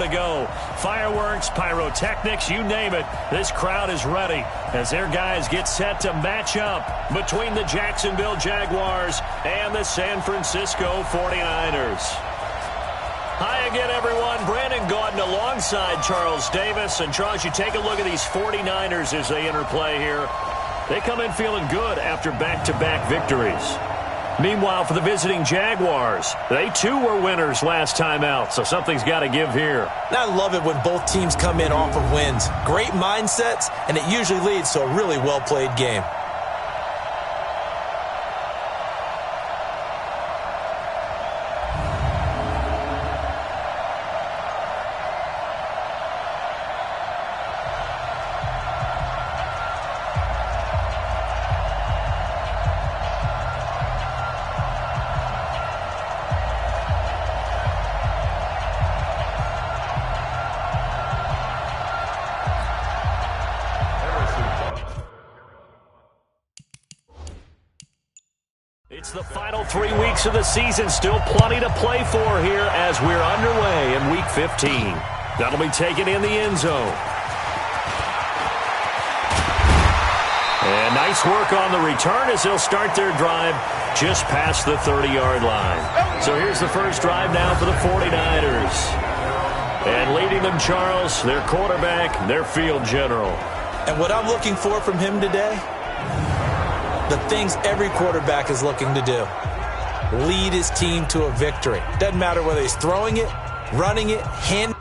to go. Fireworks, pyrotechnics, you name it. This crowd is ready as their guys get set to match up between the Jacksonville Jaguars and the San Francisco 49ers. Hi again, everyone. Brandon Gaudin alongside Charles Davis. And, Charles, you take a look at these 49ers as they enter play here. They come in feeling good after back-to-back victories. Meanwhile, for the visiting Jaguars, they too were winners last time out, so something's got to give here. I love it when both teams come in off of wins. Great mindsets, and it usually leads to a really well-played game. It's the final 3 weeks of the season. Still plenty to play for here as we're underway in Week 15. That'll be taken in the end zone. And nice work on the return as they'll start their drive just past the 30-yard line. So here's the first drive now for the 49ers. And leading them, Charles, their quarterback, their field general. And what I'm looking for from him today, the things every quarterback is looking to do. Lead his team to a victory. Doesn't matter whether he's throwing it, running it, handing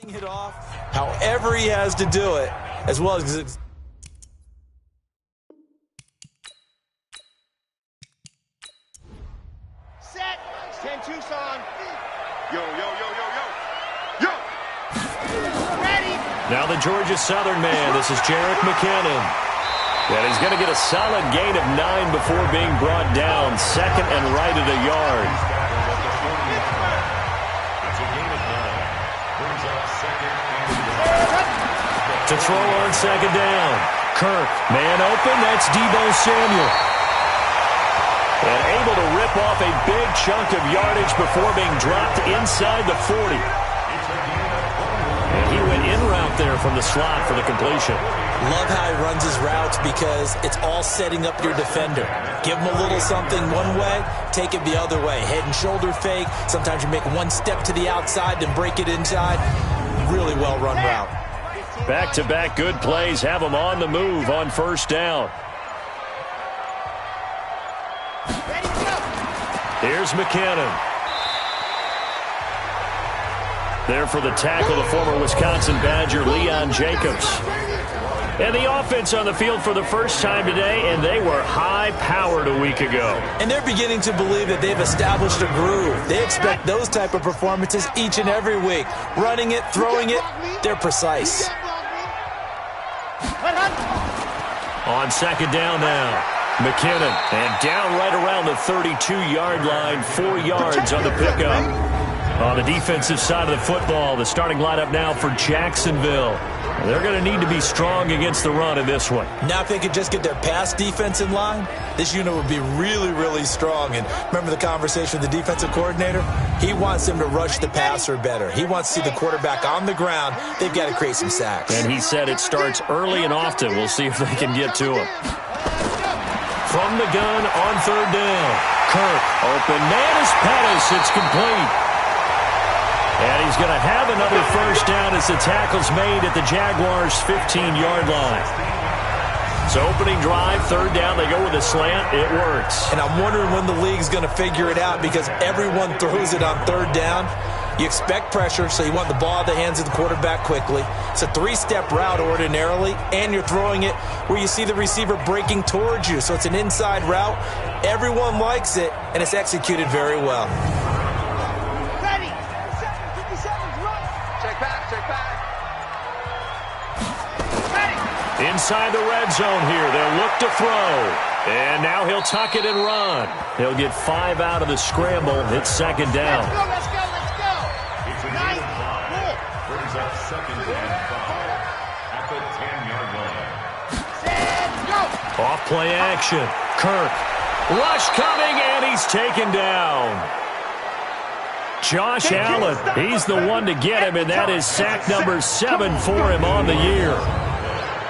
it off, however he has to do it, as well as Tucson. Yo, yo, yo, yo, yo. Yo. Ready. Now the Georgia Southern man. This is Jerick McKinnon. And he's going to get a solid gain of 9 before being brought down. Second and right at a yard. To throw on second down. Kirk, man open. That's Deebo Samuel. And able to rip off a big chunk of yardage before being dropped inside the 40. And he went in route there from the slot for the completion. Love how he runs his routes because it's all setting up your defender. Give him a little something one way, take it the other way. Head and shoulder fake. Sometimes you make one step to the outside, then break it inside. Really well-run route. Back-to-back good plays have him on the move on first down. Here's McKinnon. There for the tackle, the former Wisconsin Badger, Leon Jacobs. And the offense on the field for the first time today, and they were high-powered a week ago. And they're beginning to believe that they've established a groove. They expect those type of performances each and every week. Running it, throwing it, they're precise. On second down now. McKinnon, and down right around the 32-yard line, 4 yards on the pickup. On the defensive side of the football, the starting lineup now for Jacksonville. They're going to need to be strong against the run in this one. Now if they could just get their pass defense in line, this unit would be really, really strong. And remember the conversation with the defensive coordinator? He wants them to rush the passer better. He wants to see the quarterback on the ground. They've got to create some sacks. And he said it starts early and often. We'll see if they can get to him. From the gun on third down. Kirk, open man is Pettis. It's complete. And he's going to have another first down as the tackle's made at the Jaguars' 15-yard line. So opening drive, third down, they go with a slant. It works. And I'm wondering when the league's going to figure it out because everyone throws it on third down. You expect pressure, so you want the ball in the hands of the quarterback quickly. It's a 3-step route ordinarily, and you're throwing it where you see the receiver breaking towards you. So it's an inside route. Everyone likes it, and it's executed very well. Ready. 57, run. Check back. Ready. Inside the red zone here. They'll look to throw. And now he'll tuck it and run. He'll get 5 out of the scramble. It's second down. Let's go. Brings up second and 5 at the 10-yard line. Off play action. Kirk. Rush coming, and he's taken down. Josh Allen, he's the one to get him, and that is sack number 7 for him on the year.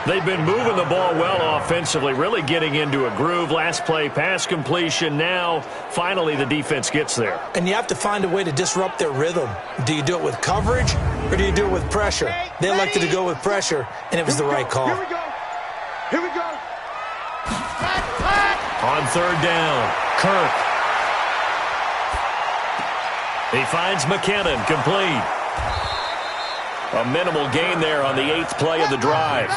They've been moving the ball well offensively, really getting into a groove. Last play, pass completion. Now, finally, the defense gets there. And you have to find a way to disrupt their rhythm. Do you do it with coverage, or do you do it with pressure? They elected to go with pressure, and it was the right call. Here we go. Here we go. On third down, Kirk. He finds McKinnon, complete. A minimal gain there on the 8th play of the drive. A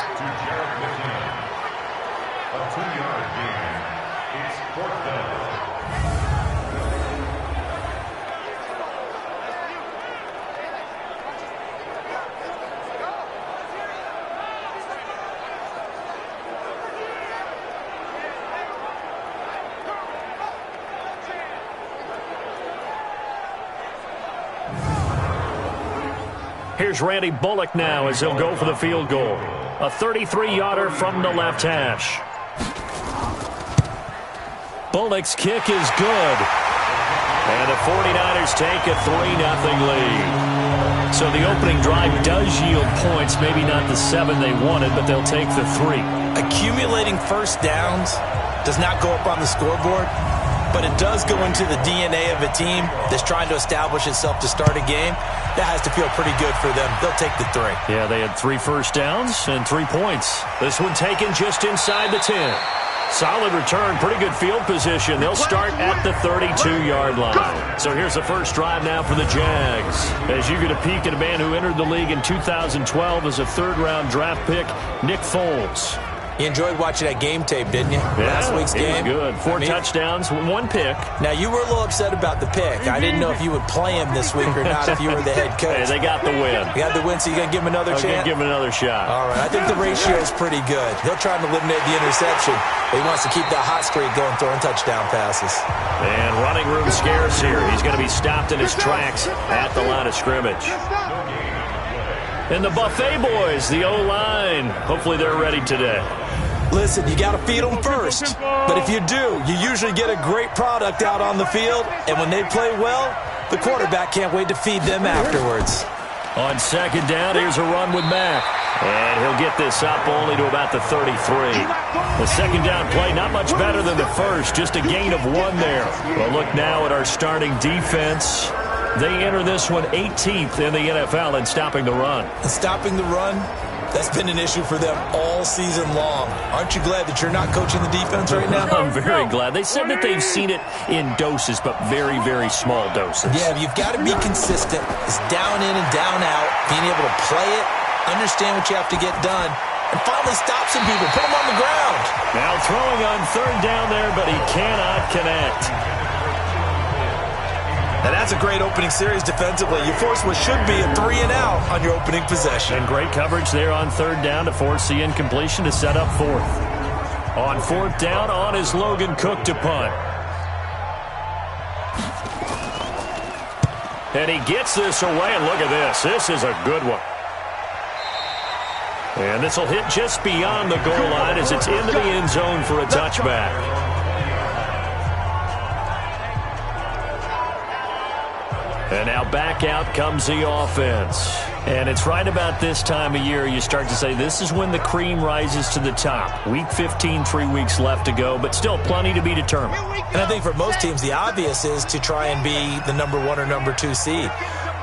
2-yard gain. It's 4th down. Here's Randy Bullock now as he'll go for the field goal. A 33-yarder from the left hash. Bullock's kick is good. And the 49ers take a 3-0 lead. So the opening drive does yield points, maybe not the 7 they wanted, but they'll take the 3. Accumulating first downs does not go up on the scoreboard, but it does go into the DNA of a team that's trying to establish itself to start a game. That has to feel pretty good for them. They'll take the 3. Yeah, they had 3 first downs and 3 points. This one taken just inside the 10. Solid return, pretty good field position. They'll start at the 32-yard line. So here's the first drive now for the Jags. As you get a peek at a man who entered the league in 2012 as a third-round draft pick, Nick Foles. You enjoyed watching that game tape, didn't you? Last week's game. Good. 4 touchdowns, 1 pick. Now, you were a little upset about the pick. I didn't know if you would play him this week or not if you were the head coach. Hey, they got the win. You got the win, so you're going to give him another chance? Give him another shot. All right. I think the ratio is pretty good. He'll try to eliminate the interception, but he wants to keep that hot streak going, throwing touchdown passes. And running room scarce here. He's going to be stopped in his tracks at the line of scrimmage. And the Buffet boys, the O-line, hopefully they're ready today. Listen, you got to feed them first. But if you do, you usually get a great product out on the field. And when they play well, the quarterback can't wait to feed them afterwards. On second down, here's a run with Mack. And he'll get this up only to about the 33. The second down play, not much better than the first. Just a gain of 1 there. Well, look now at our starting defense. They enter this one 18th in the NFL in stopping the run. And stopping the run, that's been an issue for them all season long. Aren't you glad that you're not coaching the defense right now? I'm very glad. They said that they've seen it in doses, but very, very small doses. Yeah, you've got to be consistent. It's down in and down out, being able to play it, understand what you have to get done, and finally stop some people, put them on the ground. Now throwing on third down there, but he cannot connect. And that's a great opening series defensively. You force what should be a 3-and-out on your opening possession. And great coverage there on third down to force the incompletion to set up fourth. On fourth down, on is Logan Cook to punt. And he gets this away, and look at this. This is a good one. And this will hit just beyond the goal line as it's into the end zone for a touchback. And now back out comes the offense. And it's right about this time of year you start to say this is when the cream rises to the top. Week 15, 3 weeks left to go, but still plenty to be determined. And I think for most teams, the obvious is to try and be the number 1 or number 2 seed.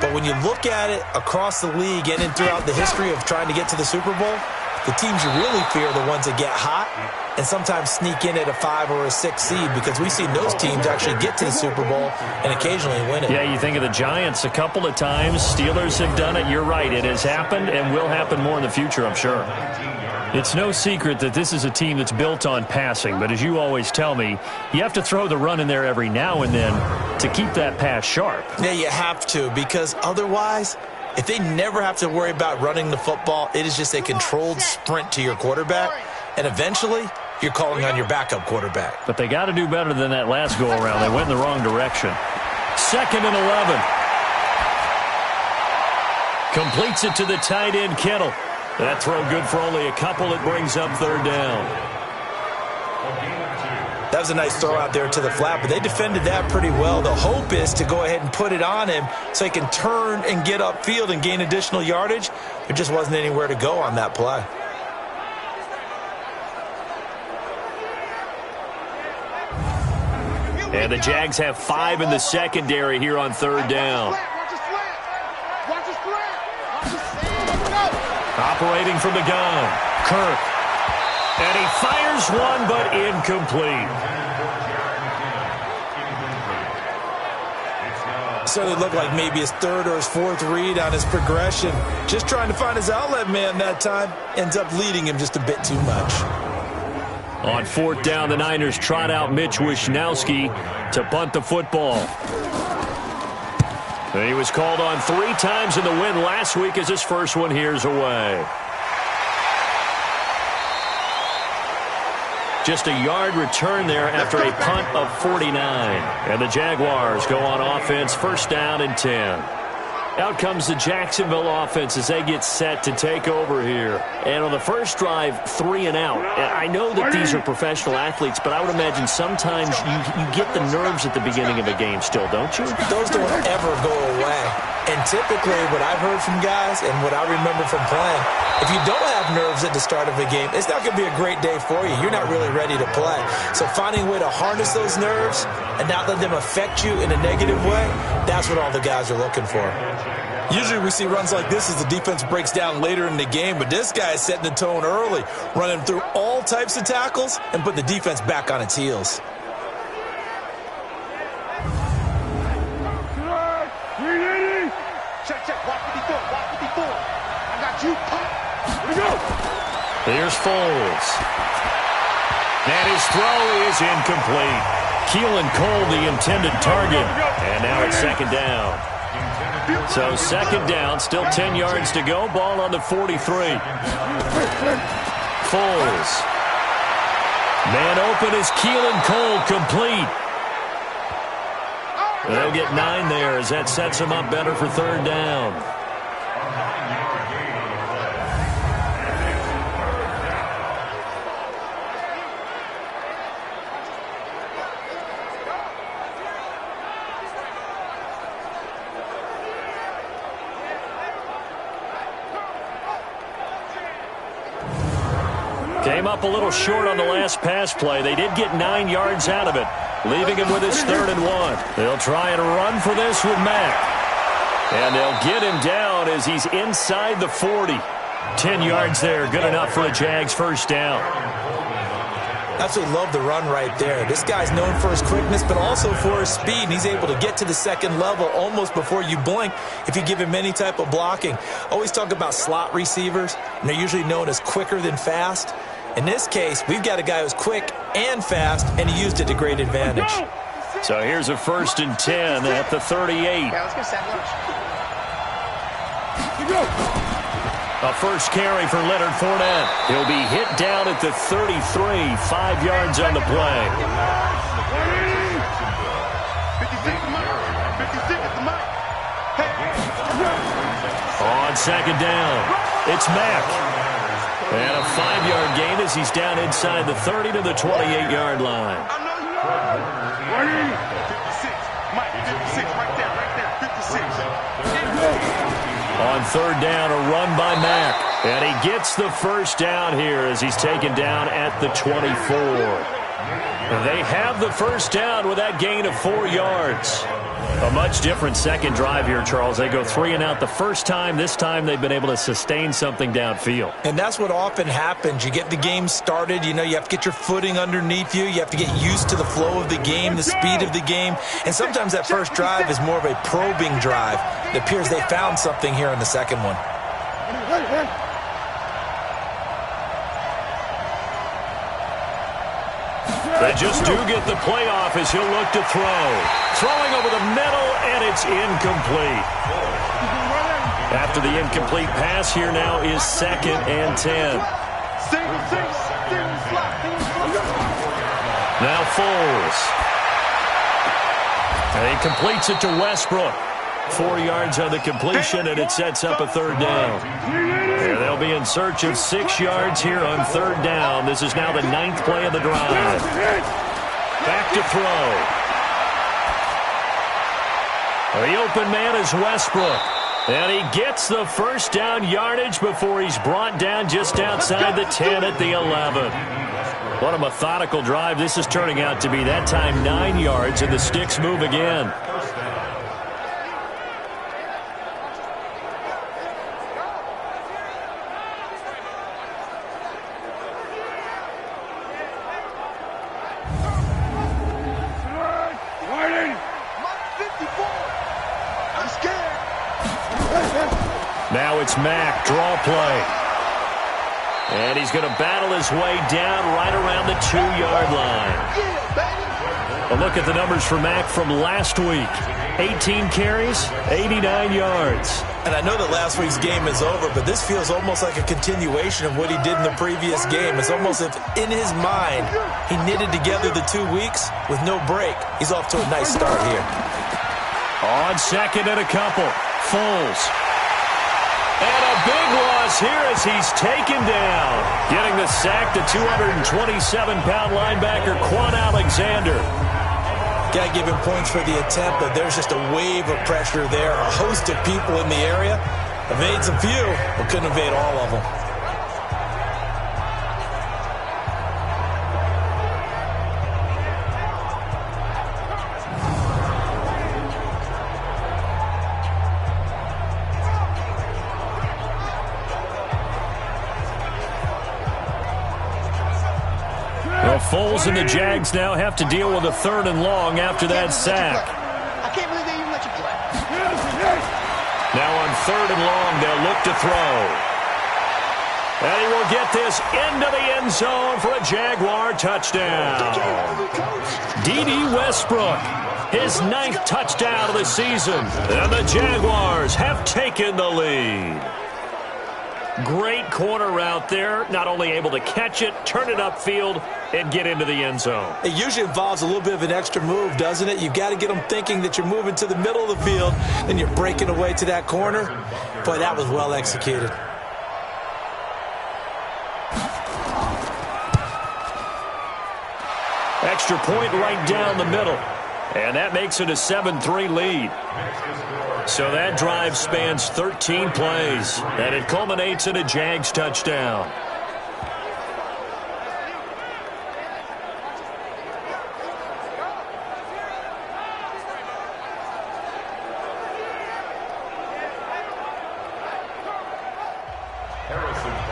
But when you look at it across the league and throughout the history of trying to get to the Super Bowl, the teams you really fear are the ones that get hot and sometimes sneak in at a 5 or a 6 seed, because we've seen those teams actually get to the Super Bowl and occasionally win it. Yeah, you think of the Giants a couple of times. Steelers have done it. You're right. It has happened and will happen more in the future, I'm sure. It's no secret that this is a team that's built on passing, but as you always tell me, you have to throw the run in there every now and then to keep that pass sharp. Yeah, you have to, because otherwise, if they never have to worry about running the football, it is just a controlled sprint to your quarterback, and eventually you're calling on your backup quarterback. But they got to do better than that last go-around. They went in the wrong direction. 2nd and 11. Completes it to the tight end, Kittle. That throw good for only a couple. It brings up third down. That was a nice throw out there to the flat, but they defended that pretty well. The hope is to go ahead and put it on him so he can turn and get upfield and gain additional yardage. There just wasn't anywhere to go on that play. And the Jags have 5 in the secondary here on third down. Operating from the gun, Kirk. And he fires one, but incomplete. Certainly looked like maybe his third or his fourth read on his progression. Just trying to find his outlet man that time. Ends up leading him just a bit too much. On fourth down, the Niners trot out Mitch Wishnowski to punt the football. And he was called on 3 times in the win last week as his first one here's away. Just a yard return there after a punt of 49. And the Jaguars go on offense, first down and 10. Out comes the Jacksonville offense as they get set to take over here. And on the first drive, 3 and out. I know that these are professional athletes, but I would imagine sometimes you get the nerves at the beginning of a game still, don't you? Those don't ever go away. And typically what I've heard from guys and what I remember from playing, if you don't have nerves at the start of a game, it's not going to be a great day for you. You're not really ready to play. So finding a way to harness those nerves and not let them affect you in a negative way, that's what all the guys are looking for. Usually we see runs like this as the defense breaks down later in the game, but this guy is setting the tone early, running through all types of tackles and putting the defense back on its heels. Check. Watch 54. I got you. Here we go. Here's Foles. And his throw is incomplete. Keelan Cole, the intended target. And now it's second down. So second down, still 10 yards to go. Ball on the 43. Foles. Man open is Keelan Cole, complete. They'll get 9 there as that sets him up better for third down. Came up a little short on the last pass play. They did get 9 yards out of it, leaving him with his 3rd and 1. They'll try and run for this with Mack. And they'll get him down as he's inside the 40. 10 yards there, good enough for the Jags' first down. Absolutely love the run right there. This guy's known for his quickness, but also for his speed. And he's able to get to the second level almost before you blink if you give him any type of blocking. Always talk about slot receivers, and they're usually known as quicker than fast. In this case, we've got a guy who's quick and fast, and he used it to great advantage. So here's a 1st and 10 at the 38. Yeah, let's go set lunch. Here we go. A first carry for Leonard Fournette. He'll be hit down at the 33, 5 yards on the play. 56 at the mic. On second down, it's Mack. And a 5-yard gain as he's down inside the 30 to the 28-yard line. I know you are. 56. Mike, 56 right there, 56. On third down, a run by Mack. And he gets the first down here as he's taken down at the 24. They have the first down with that gain of 4 yards. A much different second drive here, Charles. They go 3 and out the first time. This time they've been able to sustain something downfield. And that's what often happens. You get the game started. You know, you have to get your footing underneath you. You have to get used to the flow of the game, the speed of the game. And sometimes that first drive is more of a probing drive. It appears they found something here in the second one. They just do get the playoff as he'll look to throw. Throwing over the middle, and it's incomplete. After the incomplete pass, here now is 2nd and 10. Now Foles. And he completes it to Westbrook. 4 yards on the completion, and it sets up a third down. And they'll be in search of 6 yards here on third down. This is now the 9th play of the drive. Back to throw. The open man is Westbrook. And he gets the first down yardage before he's brought down just outside the 10 at the 11. What a methodical drive this is turning out to be. That time 9 yards, and the sticks move again. Now it's Mack, draw play. And he's going to battle his way down right around the 2-yard line. A look at the numbers for Mack from last week. 18 carries, 89 yards. And I know that last week's game is over, but this feels almost like a continuation of what he did in the previous game. It's almost as if in his mind he knitted together the 2 weeks with no break. He's off to a nice start here. On second and a couple, Foles. And a big loss here as he's taken down. Getting the sack, the 227-pound linebacker, Quan Alexander. Got to give him points for the attempt, but there's just a wave of pressure there. A host of people in the area. Evades a few, but couldn't evade all of them. Foles and the Jags now have to deal with a 3rd and long after that sack. I can't believe they even let you play. Now on 3rd and long, they'll look to throw. And he will get this into the end zone for a Jaguar touchdown. D.D. Westbrook, his 9th touchdown of the season. And the Jaguars have taken the lead. Great corner route there. Not only able to catch it, turn it upfield, and get into the end zone. It usually involves a little bit of an extra move, doesn't it? You've got to get them thinking that you're moving to the middle of the field, and you're breaking away to that corner. Boy, that was well executed. Extra point right down the middle. And that makes it a 7-3 lead. So that drive spans 13 plays, and it culminates in a Jags touchdown.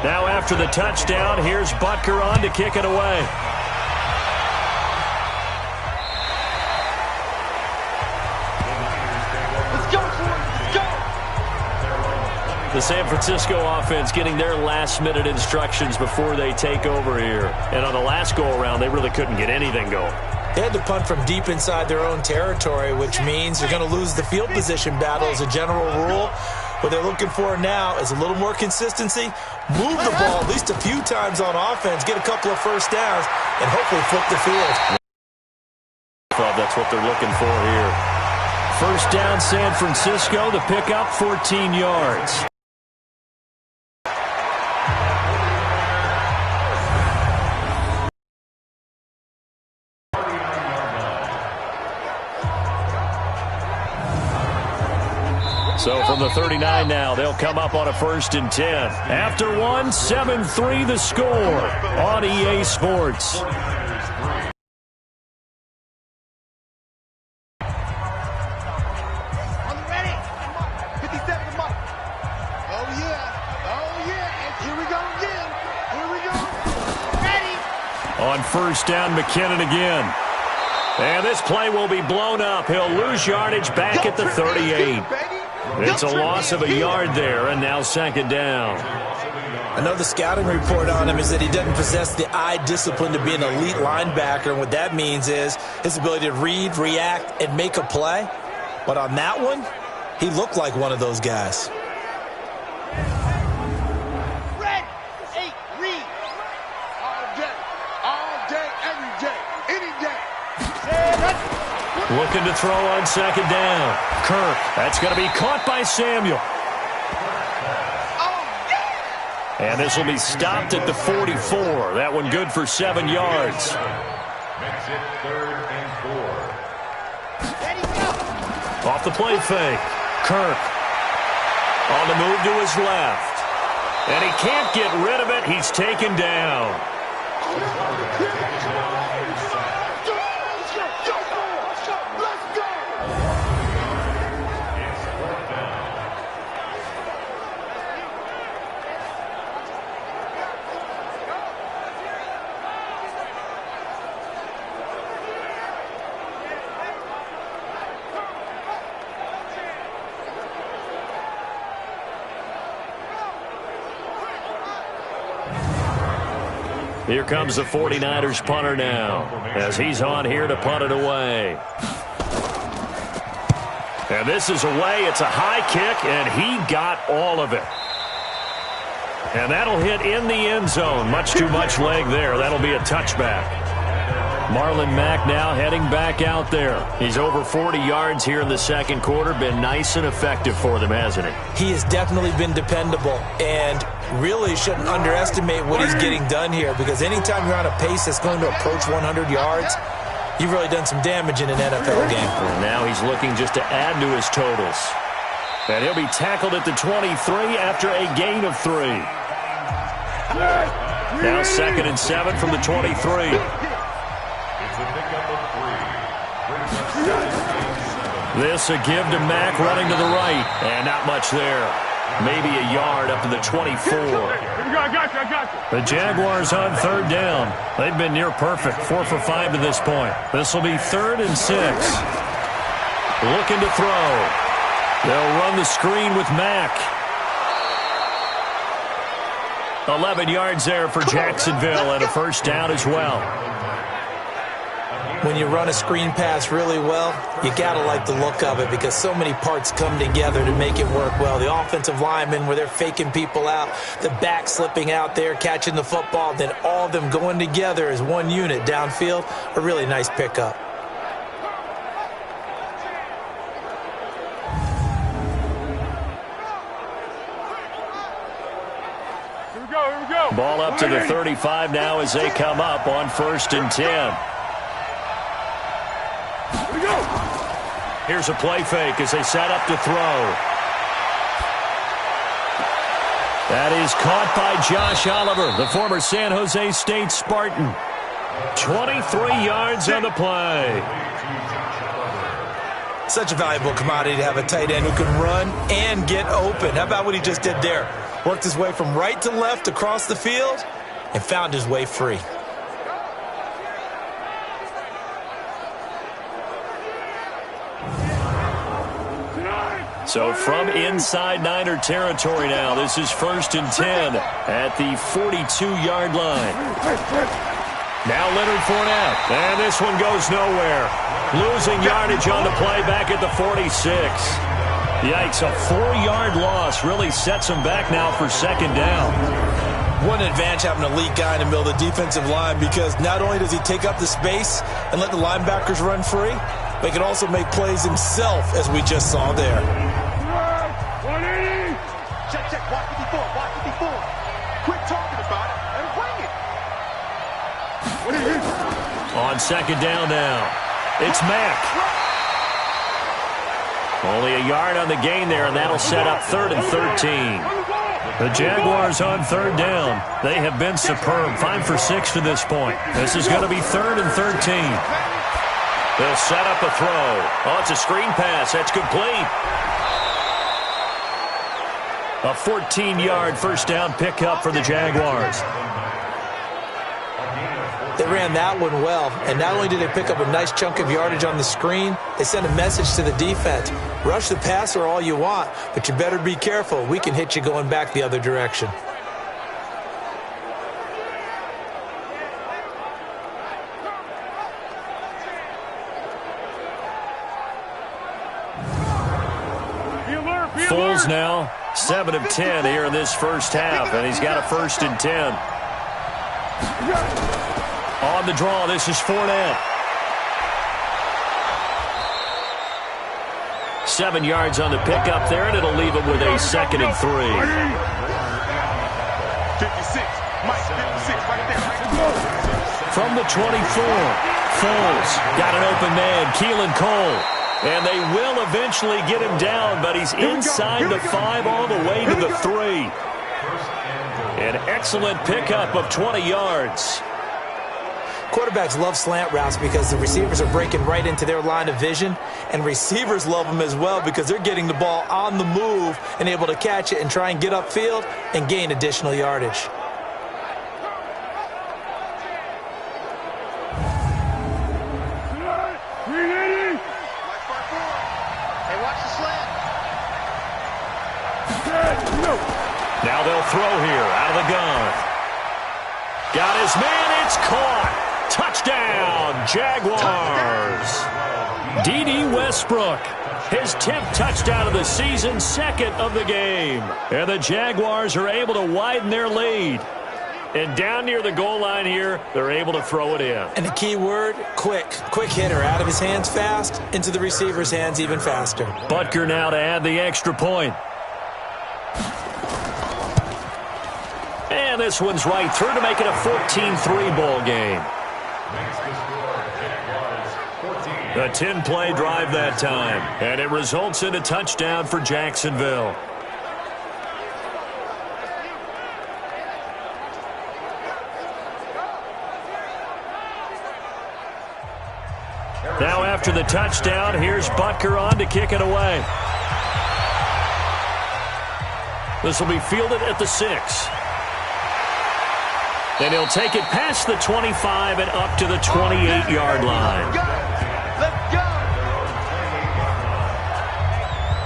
Now after the touchdown, here's Butker on to kick it away. The San Francisco offense getting their last-minute instructions before they take over here. And on the last go-around, they really couldn't get anything going. They had to punt from deep inside their own territory, which means you're going to lose the field position battle as a general rule. What they're looking for now is a little more consistency, move the ball at least a few times on offense, get a couple of first downs, and hopefully flip the field. That's what they're looking for here. First down, San Francisco, the pickup, 14 yards. So from the 39 now, they'll come up on a 1st and 10. After one, 7-3 the score on EA Sports. On the ready. 57 to mark. Oh, yeah. Oh, yeah. And here we go again. Here we go. Ready. On 1st down, McKinnon again. And this play will be blown up. He'll lose yardage back at the 38. It's a loss of a yard there, and now 2nd down. I know the scouting report on him is that he doesn't possess the eye discipline to be an elite linebacker, and what that means is his ability to read, react, and make a play. But on that one, he looked like one of those guys. Red, 8, read. All day, every day, any day. Looking to throw on second down. Kirk. That's going to be caught by Samuel. And this will be stopped at the 44. That one good for 7 yards. Makes it 3rd and 4. Off the play fake. Kirk on the move to his left. And he can't get rid of it. He's taken down. Here comes the 49ers punter now as he's on here to punt it away. And this is away. It's a high kick, and he got all of it. And that'll hit in the end zone. Much too much leg there. That'll be a touchback. Marlon Mack now heading back out there. He's over 40 yards here in the second quarter. Been nice and effective for them, hasn't he? He has definitely been dependable and really shouldn't underestimate what he's getting done here, because anytime you're on a pace that's going to approach 100 yards, you've really done some damage in an NFL game. And now he's looking just to add to his totals. And he'll be tackled at the 23 after a gain of 3. Now 2nd and 7 from the 23. This a give to Mack running to the right. And not much there. Maybe a yard up to the 24. The Jaguars on 3rd down. They've been near perfect. 4 for 5 to this point. This will be 3rd and 6. Looking to throw. They'll run the screen with Mack. 11 yards there for Jacksonville and a first down as well. When you run a screen pass really well, you got to like the look of it, because so many parts come together to make it work well. The offensive linemen, where they're faking people out, the back slipping out there, catching the football, then all of them going together as one unit downfield. A really nice pickup. Here we go. Ball up to the 35 now as they come up on 1st and 10. Here's a play fake as they set up to throw. That is caught by Josh Oliver, the former San Jose State Spartan. 23 yards on the play. Such a valuable commodity to have a tight end who can run and get open. How about what he just did there? Worked his way from right to left across the field and found his way free. So from inside Niner territory now, this is 1st and 10 at the 42-yard line. Now Leonard Fournette, and this one goes nowhere. Losing yardage on the play back at the 46. Yikes, a 4-yard loss really sets him back now for 2nd down. What an advantage having an elite guy in the middle of the defensive line, because not only does he take up the space and let the linebackers run free, but he can also make plays himself, as we just saw there. 180. Check, watch 54, watch 54. Quit talking about it and bring it. On 2nd down now, it's Mack. Only a yard on the gain there, and that'll set up 3rd and 13. The Jaguars on 3rd down. They have been superb. 5 for 6 to this point. This is going to be 3rd and 13. They'll set up a throw. Oh, it's a screen pass. That's complete. A 14-yard first down pickup for the Jaguars. They ran that one well, and not only did they pick up a nice chunk of yardage on the screen, they sent a message to the defense. Rush the passer all you want, but you better be careful. We can hit you going back the other direction. Foles now 7 of 10 here in this first half, and he's got a 1st and 10. On the draw, this is Fournette. 7 yards on the pickup there, and it'll leave him with a 2nd and 3. 56. Mike, 56 right there. From the 24, Foles got an open man, Keelan Cole. And they will eventually get him down, but he's inside the 5 all the way to the 3. An excellent pickup of 20 yards. Quarterbacks love slant routes because the receivers are breaking right into their line of vision, and receivers love them as well because they're getting the ball on the move and able to catch it and try and get upfield and gain additional yardage. Now they'll throw here out of the gun. Got his man. It's caught. Touchdown, Jaguars. D.D. Westbrook, his 10th touchdown of the season, 2nd of the game. And the Jaguars are able to widen their lead. And down near the goal line here, they're able to throw it in. And the key word, quick. Quick hitter. Out of his hands fast, into the receiver's hands even faster. Butker now to add the extra point. And this one's right through to make it a 14-3 ball game. A 10-play drive that time, and it results in a touchdown for Jacksonville. Now after the touchdown, here's Butker on to kick it away. This will be fielded at the 6. And he'll take it past the 25 and up to the 28-yard line. Let's go.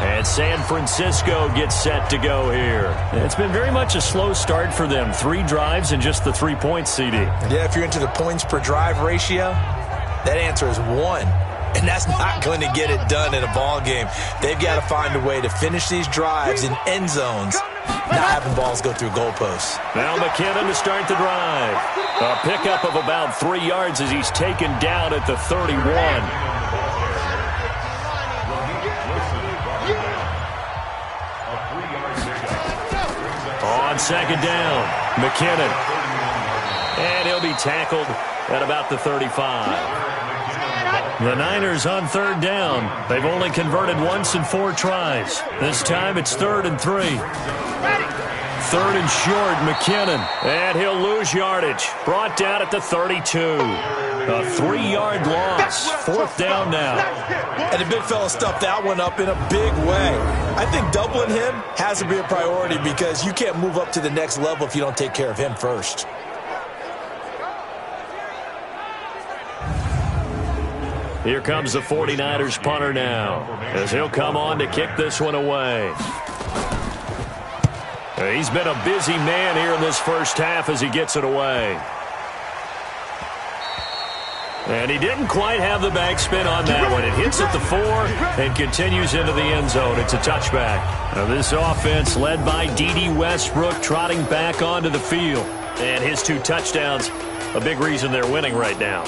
And San Francisco gets set to go here. It's been very much a slow start for them. 3 drives and just the 3 points, CD. Yeah, if you're into the points per drive ratio, that answer is 1. And that's not going to get it done in a ball game. They've got to find a way to finish these drives in end zones, not having balls go through goalposts. Now McKinnon to start the drive. A pickup of about 3 yards as he's taken down at the 31. On 2nd down, McKinnon. And he'll be tackled at about the 35. The Niners on 3rd down. They've only converted once in 4 tries. This time it's 3rd and 3. 3rd and short, McKinnon. And he'll lose yardage. Brought down at the 32. A 3-yard loss. 4th down now. And the big fella stuffed that one up in a big way. I think doubling him has to be a priority because you can't move up to the next level if you don't take care of him first. Here comes the 49ers punter now, as he'll come on to kick this one away. He's been a busy man here in this first half as he gets it away. And he didn't quite have the backspin on that one. It hits at the 4 and continues into the end zone. It's a touchback. Now this offense led by D.D. Westbrook trotting back onto the field. And his 2 touchdowns, a big reason they're winning right now.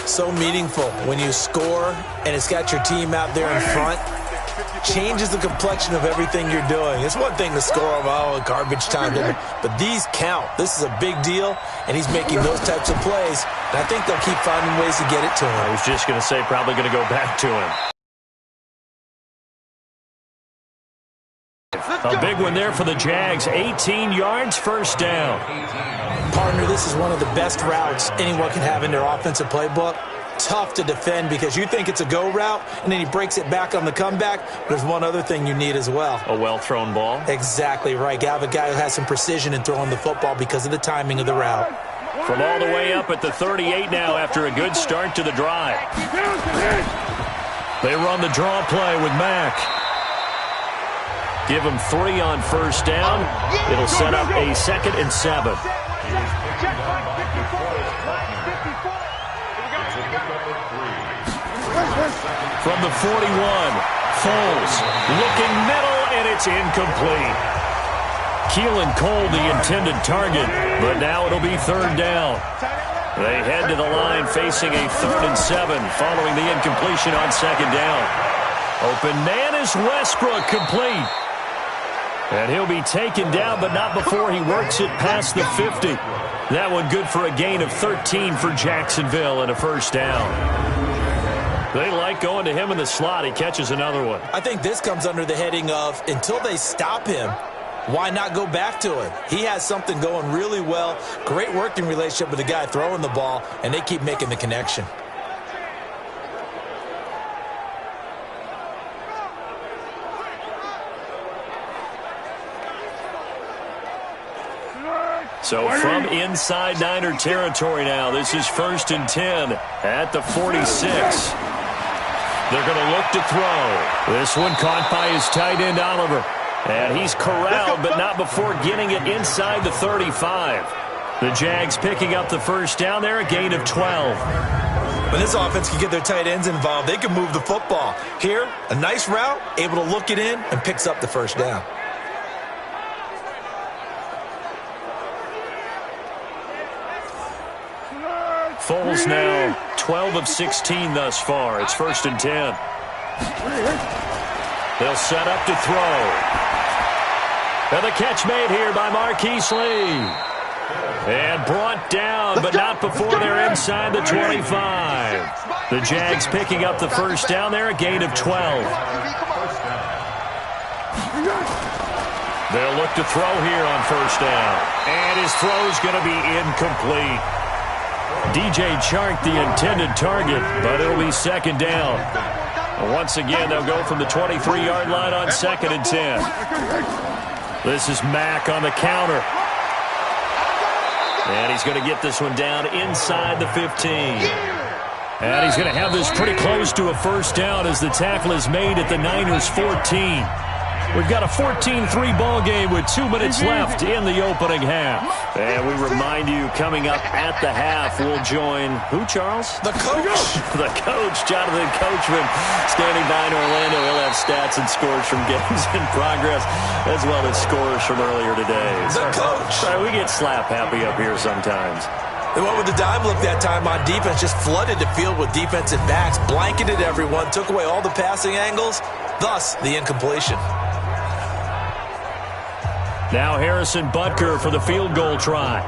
So meaningful when you score and it's got your team out there in front. Changes the complexion of everything you're doing. It's one thing to score on garbage time, but these count. This is a big deal, and he's making those types of plays. And I think they'll keep finding ways to get it to him. I was just going to say probably going to go back to him. A big one there for the Jags. 18 yards, 1st down. Partner, this is one of the best routes anyone can have in their offensive playbook. Tough to defend because you think it's a go route, and then he breaks it back on the comeback. There's one other thing you need as well. A well-thrown ball. Exactly right. You have a guy who has some precision in throwing the football because of the timing of the route. From all the way up at the 38 now after a good start to the drive. They run the draw play with Mack. Give him 3 on 1st down. It'll set up a 2nd and 7. From the 41, Foles looking middle, and it's incomplete. Keelan Cole, the intended target, but now it'll be 3rd down. They head to the line facing a 3rd and 7 following the incompletion on 2nd down. Open man is Westbrook, complete. And he'll be taken down, but not before he works it past the 50. That one good for a gain of 13 for Jacksonville and a first down. They like going to him in the slot. He catches another one. I think this comes under the heading of, until they stop him, why not go back to him? He has something going really well. Great working relationship with the guy throwing the ball, and they keep making the connection. So from inside Niner territory now, this is 1st and 10 at the 46. They're going to look to throw. This one caught by his tight end, Oliver. And he's corralled, but not before getting it inside the 35. The Jags picking up the first down there, a gain of 12. When this offense can get their tight ends involved, they can move the football. Here, a nice route, able to look it in, and picks up the first down. Foles now 12 of 16 thus far. It's 1st and 10. They'll set up to throw. And the catch made here by Marquise Lee. And brought down, but not before they're inside the 25. The Jags picking up the first down there, a gain of 12. They'll look to throw here on first down. And his throw's going to be incomplete. DJ Chark, the intended target, but it'll be 2nd down. Once again, they'll go from the 23-yard line on 2nd and 10. This is Mack on the counter. And he's going to get this one down inside the 15. And he's going to have this pretty close to a first down as the tackle is made at the Niners' 14. We've got a 14-3 ball game with 2 minutes left in the opening half. And we remind you, coming up at the half, we'll join who, Charles? The coach. The coach, Jonathan Coachman, standing by in Orlando. He'll have stats and scores from games in progress, as well as scores from earlier today. The coach. Sorry, we get slap happy up here sometimes. They went with the dime look that time on defense, just flooded the field with defensive backs, blanketed everyone, took away all the passing angles, thus the incompletion. Now Harrison Butker for the field goal try. A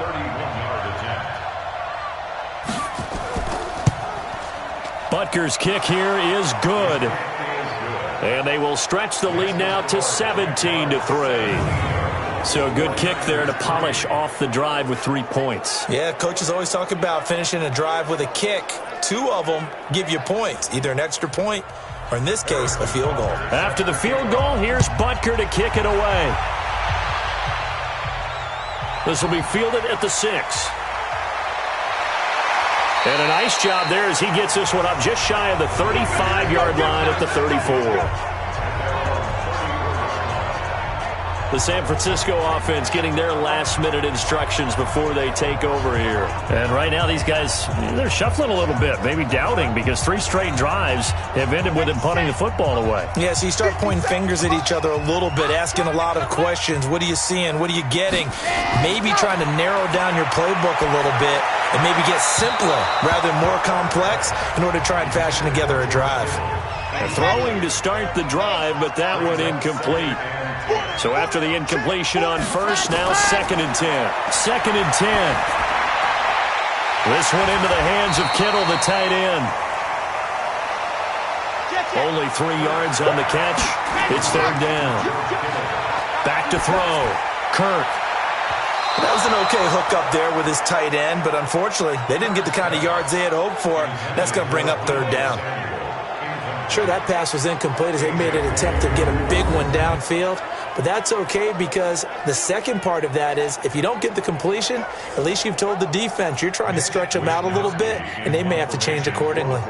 31-yard attempt. Butker's kick here is good. And they will stretch the lead now to 17-3. So a good kick there to polish off the drive with 3 points. Yeah, coaches always talk about finishing a drive with a kick. 2 of them give you points, either an extra point or, in this case, a field goal. After the field goal, here's Butker to kick it away. This will be fielded at the 6. And a nice job there as he gets this one up just shy of the 35-yard line at the 34. The San Francisco offense getting their last-minute instructions before they take over here. And right now, these guys, they're shuffling a little bit, maybe doubting, because 3 straight drives have ended with them punting the football away. Yeah, so you start pointing fingers at each other a little bit, asking a lot of questions. What are you seeing? What are you getting? Maybe trying to narrow down your playbook a little bit and maybe get simpler rather than more complex in order to try and fashion together a drive. Throwing to start the drive, but that one incomplete. So after the incompletion on first, now 2nd and 10. 2nd and 10. This one into the hands of Kittle, the tight end. Only 3 yards on the catch. It's 3rd down. Back to throw. Kirk. That was an okay hook up there with his tight end, but unfortunately, they didn't get the kind of yards they had hoped for. That's going to bring up 3rd down. Sure, that pass was incomplete as they made an attempt to get a big one downfield, but that's okay because the second part of that is if you don't get the completion, at least you've told the defense you're trying to stretch them out a little bit, and they may have to change accordingly.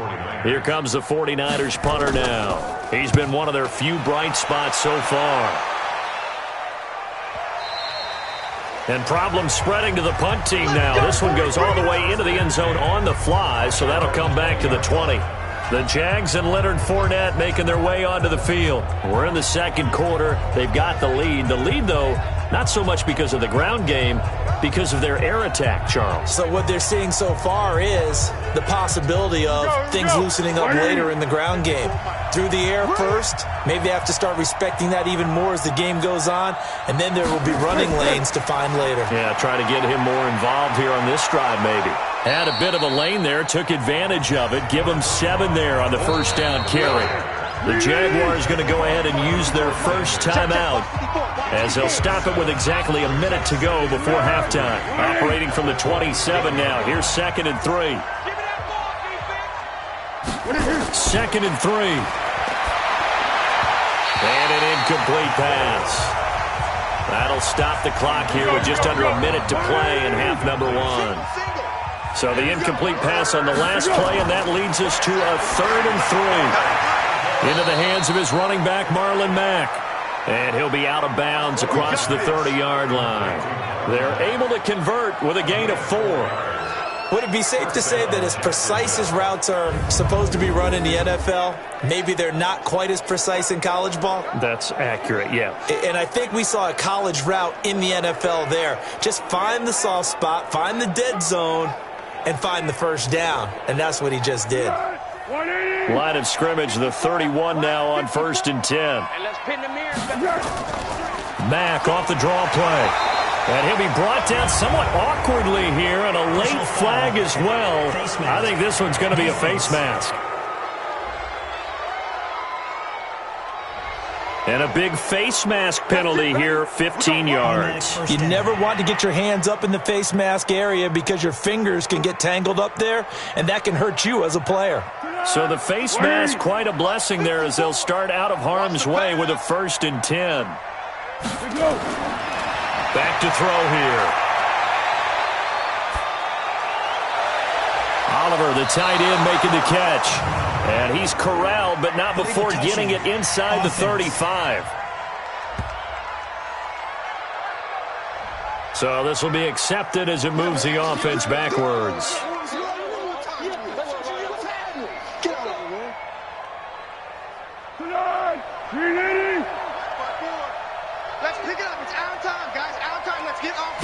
Here comes the 49ers punter now. He's been one of their few bright spots so far. And problems spreading to the punt team now. This one goes all the way into the end zone on the fly, so that'll come back to the 20. The Jags and Leonard Fournette making their way onto the field. We're in the second quarter. They've got the lead. The lead, though, not so much because of the ground game, because of their air attack, Charles. So what they're seeing so far is the possibility of things loosening up later in the ground game. Through the air first, maybe they have to start respecting that even more as the game goes on, and then there will be running lanes to find later. Yeah, try to get him more involved here on this drive maybe. Had a bit of a lane there, took advantage of it. Give him 7 there on the first down carry. The Jaguars going to go ahead and use their first timeout as they'll stop it with exactly a minute to go before halftime. Operating from the 27 now. Here's 2nd and 3. 2nd and 3. And an incomplete pass. That'll stop the clock here with just under a minute to play in half number 1. So the incomplete pass on the last play, and that leads us to a 3rd and 3. Into the hands of his running back, Marlon Mack. And he'll be out of bounds across the 30-yard line. They're able to convert with a gain of 4. Would it be safe to say that as precise as routes are supposed to be run in the NFL, maybe they're not quite as precise in college ball? That's accurate, yeah. And I think we saw a college route in the NFL there. Just find the soft spot, find the dead zone, and find the first down. And that's what he just did. Line of scrimmage, the 31 now on 1st and 10. Mack off the draw play. And he'll be brought down somewhat awkwardly here, and a late flag as well. I think this one's going to be a face mask. And a big face mask penalty here, 15 yards. You never want to get your hands up in the face mask area because your fingers can get tangled up there, and that can hurt you as a player. So the face mask, quite a blessing there as they'll start out of harm's way with a 1st and 10. Back to throw here. Oliver, the tight end, making the catch. And he's corralled, but not before getting it inside the 35. So this will be accepted as it moves the offense backwards. Let's pick it up. It's our time, guys. Our time. Let's get off.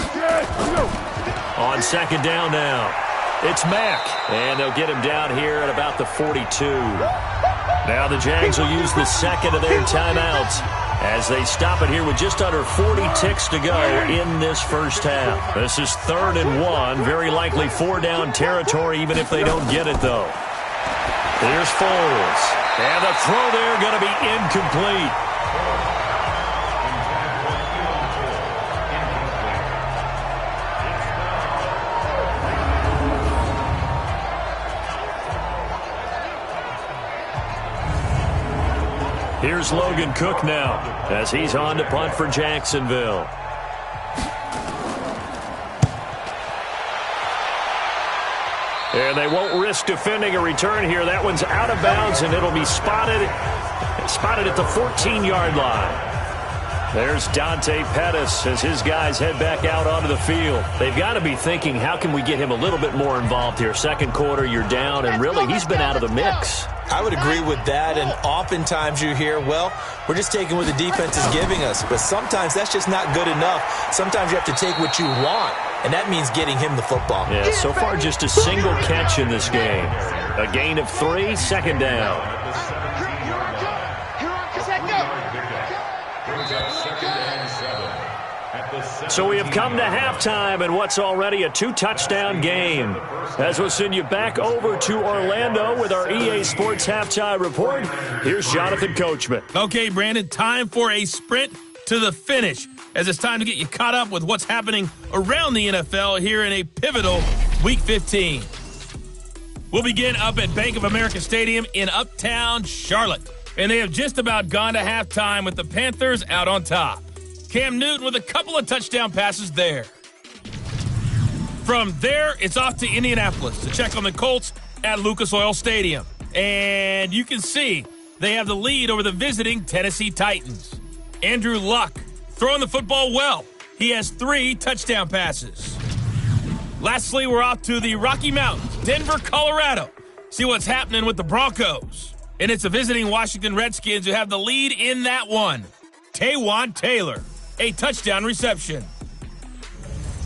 On 2nd down now, it's Mack. And they'll get him down here at about the 42. Now the Jags will use the 2nd of their timeouts as they stop it here with just under 40 ticks to go in this first half. This is 3rd and 1. Very likely 4-down territory, even if they don't get it, though. Here's Foles. And the throw there going to be incomplete. Here's Logan Cook now as he's on to punt for Jacksonville. And they won't risk defending a return here. That one's out of bounds, and it'll be spotted at the 14-yard line. There's Dante Pettis as his guys head back out onto the field. They've got to be thinking, how can we get him a little bit more involved here? Second quarter, you're down, and really, he's been out of the mix. I would agree with that, and oftentimes you hear, well, we're just taking what the defense is giving us. But sometimes that's just not good enough. Sometimes you have to take what you want, and that means getting him the football. Yeah, so far just a single catch in this game. A gain of 3, 2nd down. So we have come to halftime in what's already a 2-touchdown game. As we'll send you back over to Orlando with our EA Sports Halftime Report, here's Jonathan Coachman. Okay, Brandon, time for a sprint to the finish, as it's time to get you caught up with what's happening around the NFL here in a pivotal Week 15. We'll begin up at Bank of America Stadium in Uptown Charlotte, and they have just about gone to halftime with the Panthers out on top. Cam Newton with a couple of touchdown passes there. From there, it's off to Indianapolis to check on the Colts at Lucas Oil Stadium. And you can see they have the lead over the visiting Tennessee Titans. Andrew Luck throwing the football well. He has 3 touchdown passes. Lastly, we're off to the Rocky Mountains, Denver, Colorado, see what's happening with the Broncos. And it's the visiting Washington Redskins who have the lead in that one. Taywan Taylor, a touchdown reception.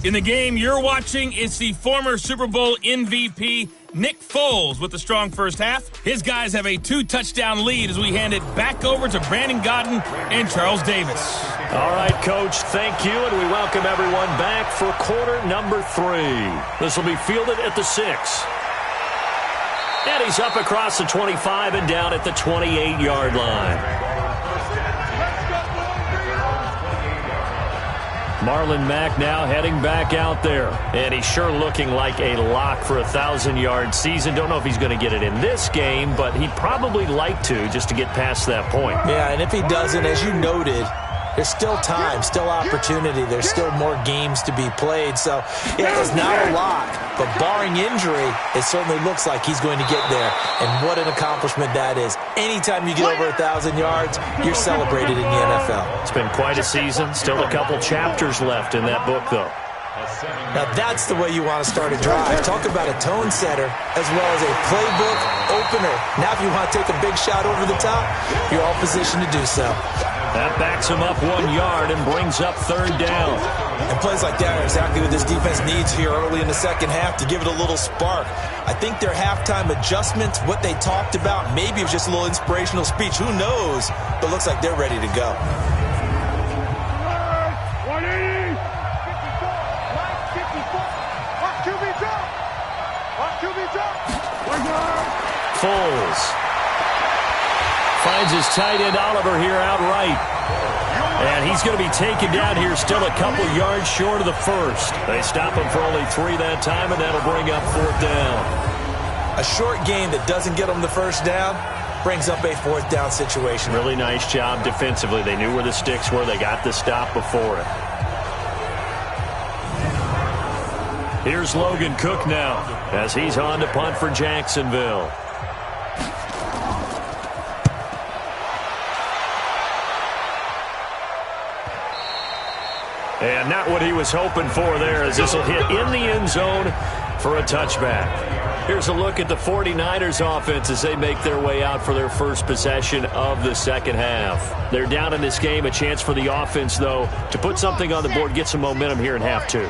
In the game you're watching, it's the former Super Bowl MVP, Nick Foles, with a strong first half. His guys have a 2-touchdown lead as we hand it back over to Brandon Godden and Charles Davis. All right, Coach, thank you, and we welcome everyone back for quarter number 3. This will be fielded at the 6. And he's up across the 25 and down at the 28-yard line. Marlon Mack now heading back out there. And he's sure looking like a lock for a 1,000-yard season. Don't know if he's going to get it in this game, but he'd probably like to just to get past that point. Yeah, and if he doesn't, as you noted, there's still time, still opportunity. There's still more games to be played. So, yeah, it's not a lock. But barring injury, it certainly looks like he's going to get there. And what an accomplishment that is. Anytime you get over 1,000 yards, you're celebrated in the NFL. It's been quite a season. Still a couple chapters left in that book, though. Now, that's the way you want to start a drive. Talk about a tone setter as well as a playbook opener. Now, if you want to take a big shot over the top, you're all positioned to do so. That backs him up 1 yard and brings up 3rd down. And plays like that are exactly what this defense needs here early in the second half to give it a little spark. I think their halftime adjustments, what they talked about, maybe it was just a little inspirational speech. Who knows? But looks like they're ready to go. 180. 54. Watch QB drop. Watch QB drop. 1 yard. Foles finds his tight end Oliver here outright. And he's going to be taken down here still a couple yards short of the first. They stop him for only 3 that time, and that'll bring up 4th down. A short game that doesn't get them the first down brings up a 4th down situation. Really nice job defensively. They knew where the sticks were. They got the stop before it. Here's Logan Cook now as he's on to punt for Jacksonville. And not what he was hoping for there, as this will hit in the end zone for a touchback. Here's a look at the 49ers offense as they make their way out for their first possession of the second half. They're down in this game. A chance for the offense, though, to put something on the board, get some momentum here in half 2.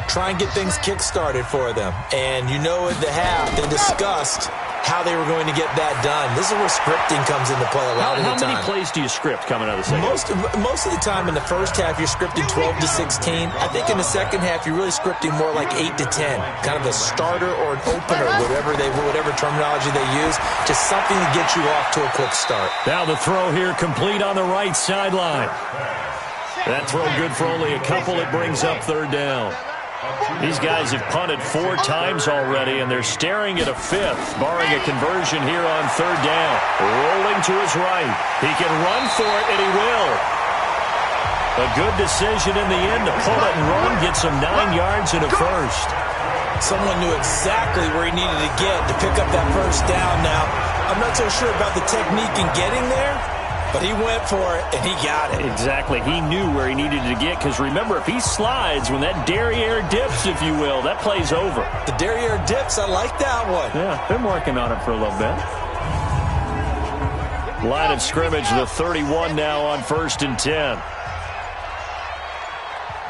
Try and get things kick-started for them. And you know at the half, they discussed how they were going to get that done. This is where scripting comes into play a lot of the time. How many plays do you script coming out of the second? Most of the time in the first half, you're scripting 12 to 16. I think in the second half, you're really scripting more like 8 to 10. Kind of a starter or an opener, whatever terminology they use. Just something to get you off to a quick start. Now the throw here complete on the right sideline. That throw good for only a couple. It brings up 3rd down. These guys have punted 4 times already, and they're staring at a 5th, barring a conversion here on 3rd down. Rolling to his right. He can run for it, and he will. A good decision in the end to pull it and run, get some 9 yards and a first. Someone knew exactly where he needed to get to pick up that first down now. I'm not so sure about the technique in getting there, but he went for it, and he got it. Exactly. He knew where he needed to get, because remember, if he slides, when that derriere dips, if you will, that play's over. The derriere dips, I like that one. Yeah, been working on it for a little bit. Line of scrimmage, the 31 now on 1st and 10.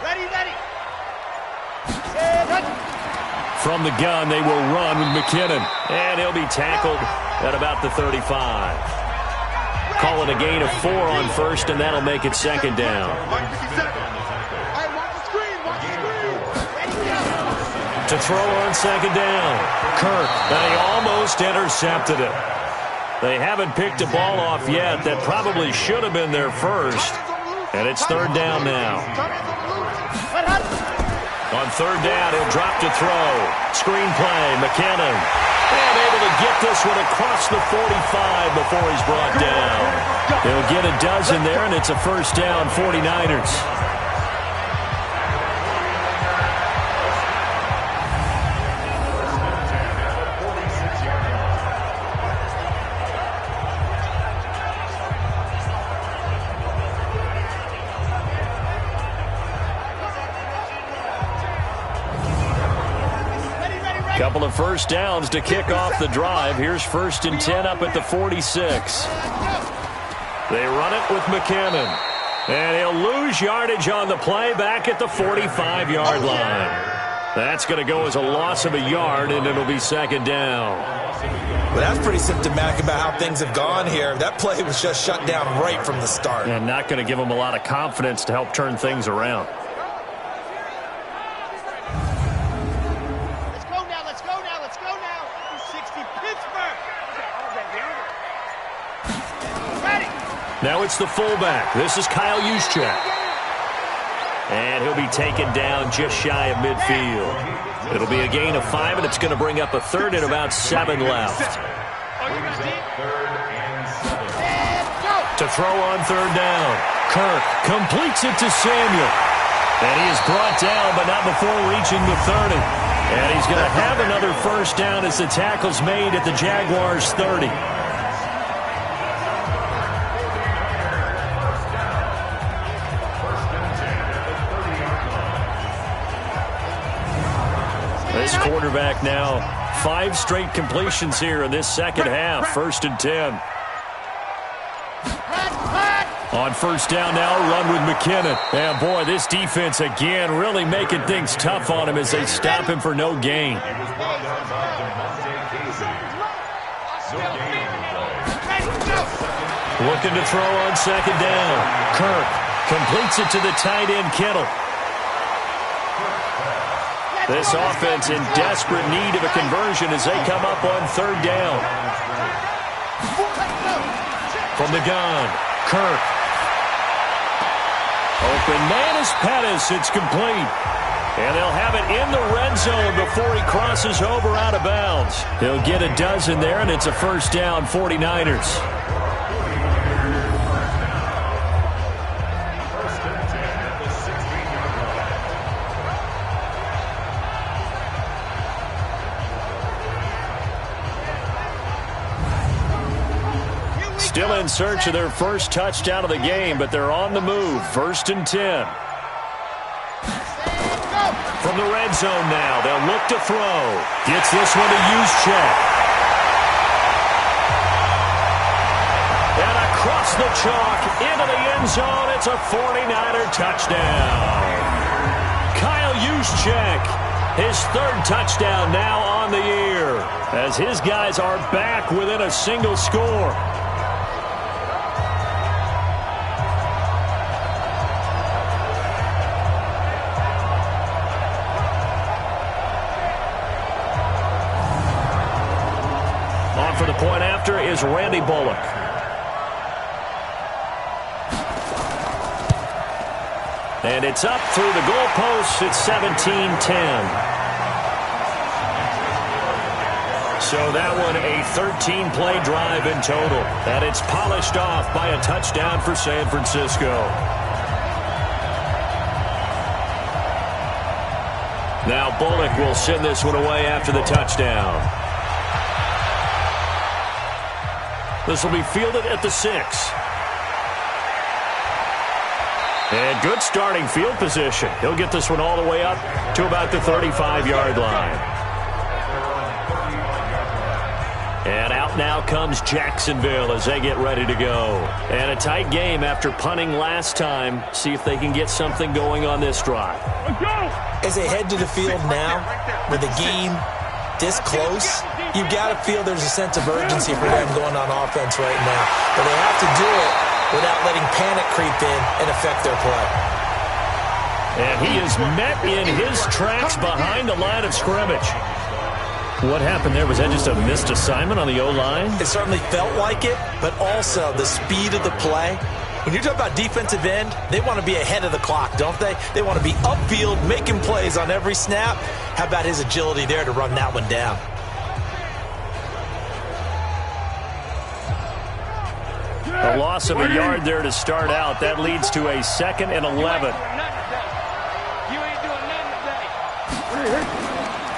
Ready. From the gun, they will run with McKinnon. And he'll be tackled at about the 35. Call it a gain of 4 on 1st, and that'll make it 2nd down. To throw on 2nd down. Kirk, and he almost intercepted it. They haven't picked a ball off yet. That probably should have been their first. And it's 3rd down now. On 3rd down, he'll drop to throw. Screen play, McKinnon. And able to get this one across the 45 before he's brought down. They'll get a dozen there, and it's a 1st down, 49ers. Couple of first downs to kick off the drive. Here's 1st and 10 up at the 46. They run it with McKinnon. And he'll lose yardage on the play back at the 45-yard line. That's going to go as a loss of a yard, and it'll be 2nd down. Well, that's pretty symptomatic about how things have gone here. That play was just shut down right from the start. And not going to give them a lot of confidence to help turn things around. Let's go now, let's go now, let's go now. 60 Pittsburgh. Ready. Now it's the fullback. This is Kyle Juszczyk. And he'll be taken down just shy of midfield. It'll be a gain of 5, and it's going to bring up a 3rd and about 7 left. To throw on 3rd down. Kirk completes it to Samuel. And he is brought down, but not before reaching the 30. And he's going to have another 1st down as the tackle's made at the Jaguars' 30. This quarterback now, 5 straight completions here in this second half. 1st and 10. On 1st down now, run with McKinnon. And boy, this defense again really making things tough on him as they stop him for no gain. Looking to throw on 2nd down. Kirk completes it to the tight end, Kittle. This offense in desperate need of a conversion as they come up on 3rd down. From the gun, Kirk. Open man is Pettis. It's complete. And they'll have it in the red zone before he crosses over out of bounds. He'll get a dozen there, and it's a 1st down, 49ers. Still in search of their 1st touchdown of the game, but they're on the move. 1st and 10. From the red zone now, they'll look to throw. Gets this one to Juszczyk. And across the chalk, into the end zone, it's a 49er touchdown. Kyle Juszczyk, his 3rd touchdown now on the year, as his guys are back within a single score. For the point after is Randy Bullock. And it's up through the goalposts. It's 17-10. So that one a 13-play drive in total. And it's polished off by a touchdown for San Francisco. Now Bullock will send this one away after the touchdown. This will be fielded at the 6. And good starting field position. He'll get this one all the way up to about the 35-yard line. And out now comes Jacksonville as they get ready to go. And a tight game after punting last time. See if they can get something going on this drive. As they head to the field now, with the game this close, you've got to feel there's a sense of urgency for them going on offense right now. But they have to do it without letting panic creep in and affect their play. And he is met in his tracks behind the line of scrimmage. What happened there? Was that just a missed assignment on the O-line? It certainly felt like it, but also the speed of the play. When you talk about defensive end, they want to be ahead of the clock, don't they? They want to be upfield, making plays on every snap. How about his agility there to run that one down? A loss of a yard there to start out. That leads to a 2nd and 11.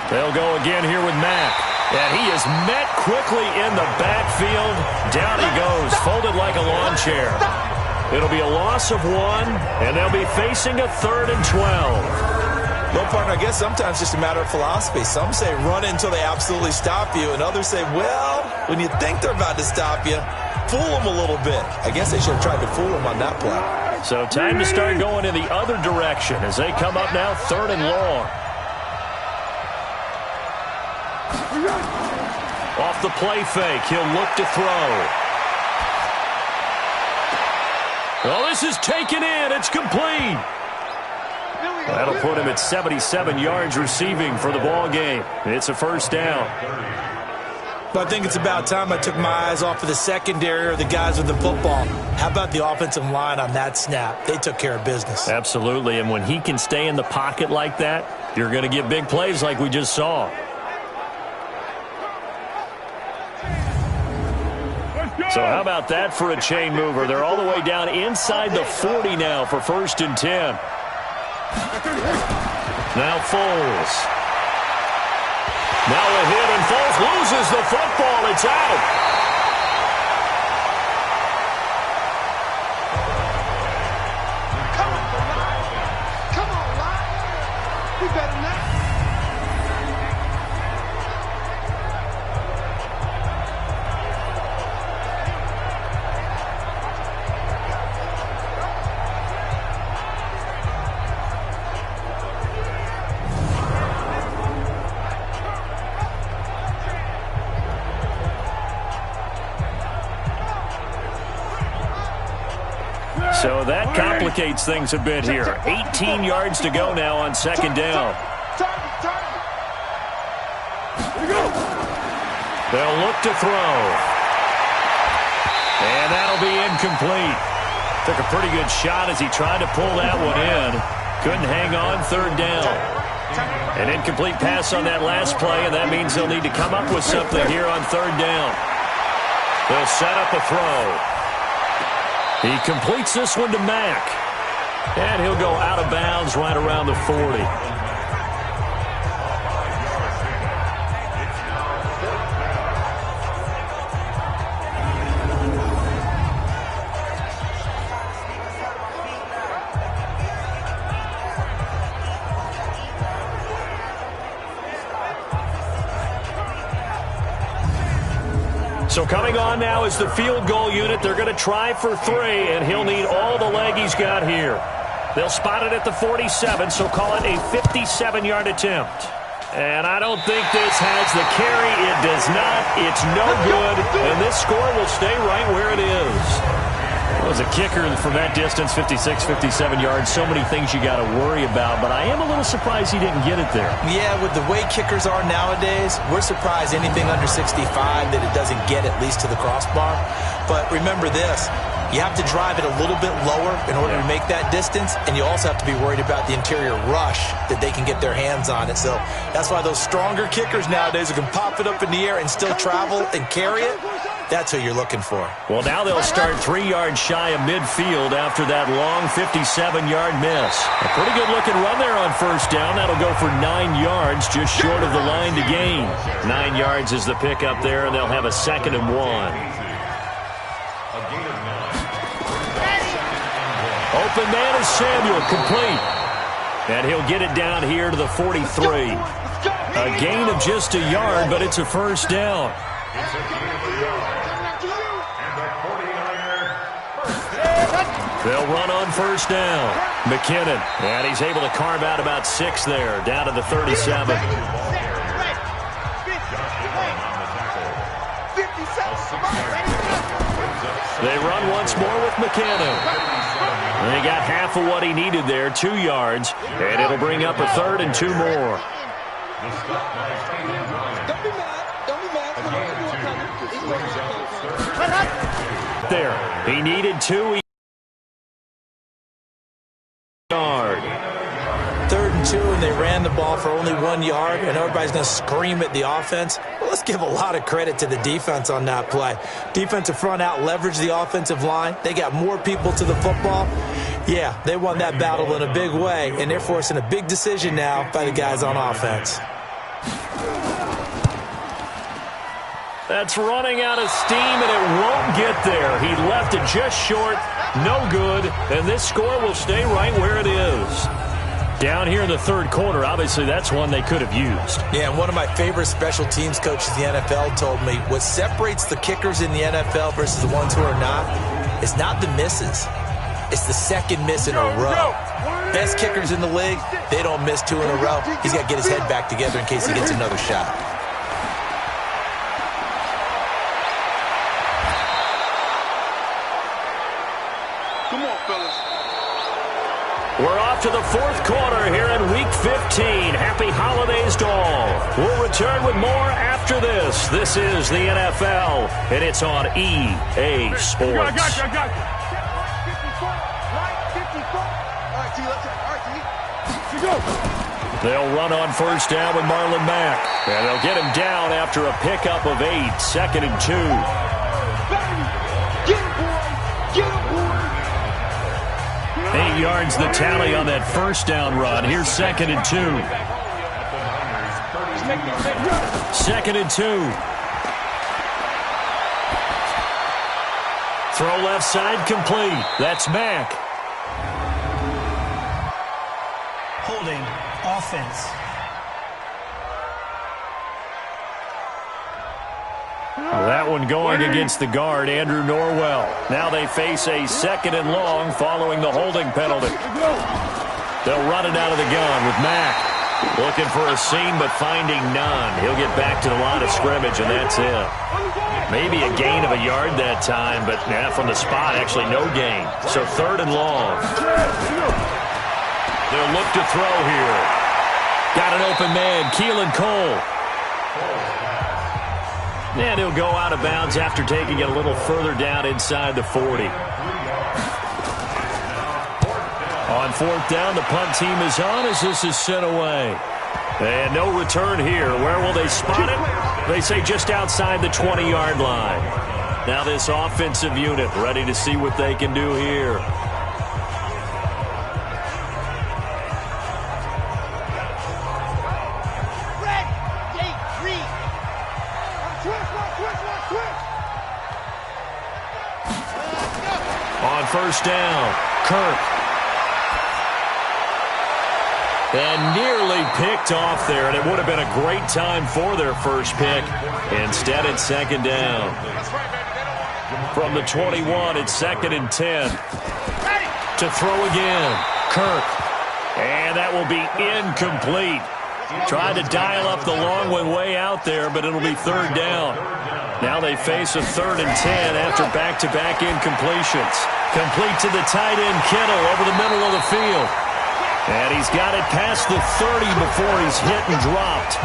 They'll go again here with Mack. And he is met quickly in the backfield. Down he goes, folded like a lawn chair. It'll be a loss of 1, and they'll be facing a 3rd and 12. Well, partner, I guess sometimes it's just a matter of philosophy. Some say run until they absolutely stop you, and others say, well, when you think they're about to stop you, fool them a little bit. I guess they should have tried to fool them on that play. So time to start going in the other direction as they come up now 3rd and long. Off the play fake, he'll look to throw. Well, this is taken in. It's complete. That'll put him at 77 yards receiving for the ball game. It's a first down. But I think it's about time I took my eyes off of the secondary or the guys with the football. How about the offensive line on that snap? They took care of business. Absolutely, and when he can stay in the pocket like that, you're going to get big plays like we just saw. So how about that for a chain mover? They're all the way down inside the 40 now for 1st and 10. Now Foles. Now a hit, and Foles loses the football. It's out. Come on, Lions. Come on, Lions. We better not. So that complicates things a bit here. 18 yards to go now on 2nd down. They'll look to throw. And that'll be incomplete. Took a pretty good shot as he tried to pull that one in. Couldn't hang on 3rd down. An incomplete pass on that last play, and that means they'll need to come up with something here on 3rd down. They'll set up a throw. He completes this one to Mack. And he'll go out of bounds right around the 40. So coming on now is the field goal unit. They're going to try for 3, and he'll need all the leg he's got here. They'll spot it at the 47, so call it a 57-yard attempt. And I don't think this has the carry. It does not. It's no good, and this score will stay right where it is. Well, as a kicker from that distance, 56, 57 yards, so many things you got to worry about, but I am a little surprised he didn't get it there. Yeah, with the way kickers are nowadays, we're surprised anything under 65 that it doesn't get at least to the crossbar. But remember this, you have to drive it a little bit lower in order to make that distance, and you also have to be worried about the interior rush that they can get their hands on it. So that's why those stronger kickers nowadays who can pop it up in the air and still travel and carry it, that's who you're looking for. Well, now they'll start 3 yards shy of midfield after that long 57-yard miss. A pretty good-looking run there on 1st down. That'll go for 9 yards, just short of the line to gain. 9 yards is the pickup there, and they'll have a 2nd and 1. Open man is Samuel, complete. And he'll get it down here to the 43. A gain of just a yard, but it's a 1st down. They'll run on 1st down. McKinnon, and he's able to carve out about 6 there, down to the 37. They run once more with McKinnon. And he got half of what he needed there, 2 yards, and it'll bring up a 3rd and 2 more. There, he needed 2 yards. 3rd and 2, and they ran the ball for only 1 yard, and everybody's going to scream at the offense. Well, let's give a lot of credit to the defense on that play. Defensive front out leveraged the offensive line. They got more people to the football. Yeah, they won that battle in a big way, and they're forcing a big decision now by the guys on offense. That's running out of steam, and it won't get there. He left it just short, no good, and this score will stay right where it is. Down here in the third quarter, obviously that's one they could have used. Yeah, and one of my favorite special teams coaches in the NFL told me what separates the kickers in the NFL versus the ones who are not is not the misses. It's the second miss in a row. Best kickers in the league, they don't miss 2 in a row. He's got to get his head back together in case he gets another shot. Come on, fellas. We're off to the fourth quarter here in Week 15. Happy holidays to all. We'll return with more after this. This is the NFL, and it's on EA Sports. I got you. All right, T, let's go. All right, T. You go. They'll run on first down with Marlon Mack. And they'll get him down after a pickup of 8, 2nd and 2. Get him, boy. Get him, boy. 8 yards the tally on that first down run. Here's 2nd and 2. 2nd and 2. Throw left side complete. That's Mack. Holding offense. That one going against the guard, Andrew Norwell. Now they face a 2nd and long following the holding penalty. They'll run it out of the gun with Mack. Looking for a seam, but finding none. He'll get back to the line of scrimmage, and that's it. Maybe a gain of a yard that time, but from the spot, actually no gain. So 3rd and long. They'll look to throw here. Got an open man, Keelan Cole. And he'll go out of bounds after taking it a little further down inside the 40. On 4th down, the punt team is on as this is sent away. And no return here. Where will they spot it? They say just outside the 20-yard line. Now this offensive unit ready to see what they can do here. On first down, Kirk. And nearly picked off there, and it would have been a great time for their first pick. Instead, it's 2nd down. From the 21, it's 2nd and 10. To throw again, Kirk. And that will be incomplete. Tried to dial up the long one way out there, but it'll be 3rd down. Now they face a 3rd and 10 after back-to-back incompletions. Complete to the tight end, Kittle, over the middle of the field. And he's got it past the 30 before he's hit and dropped.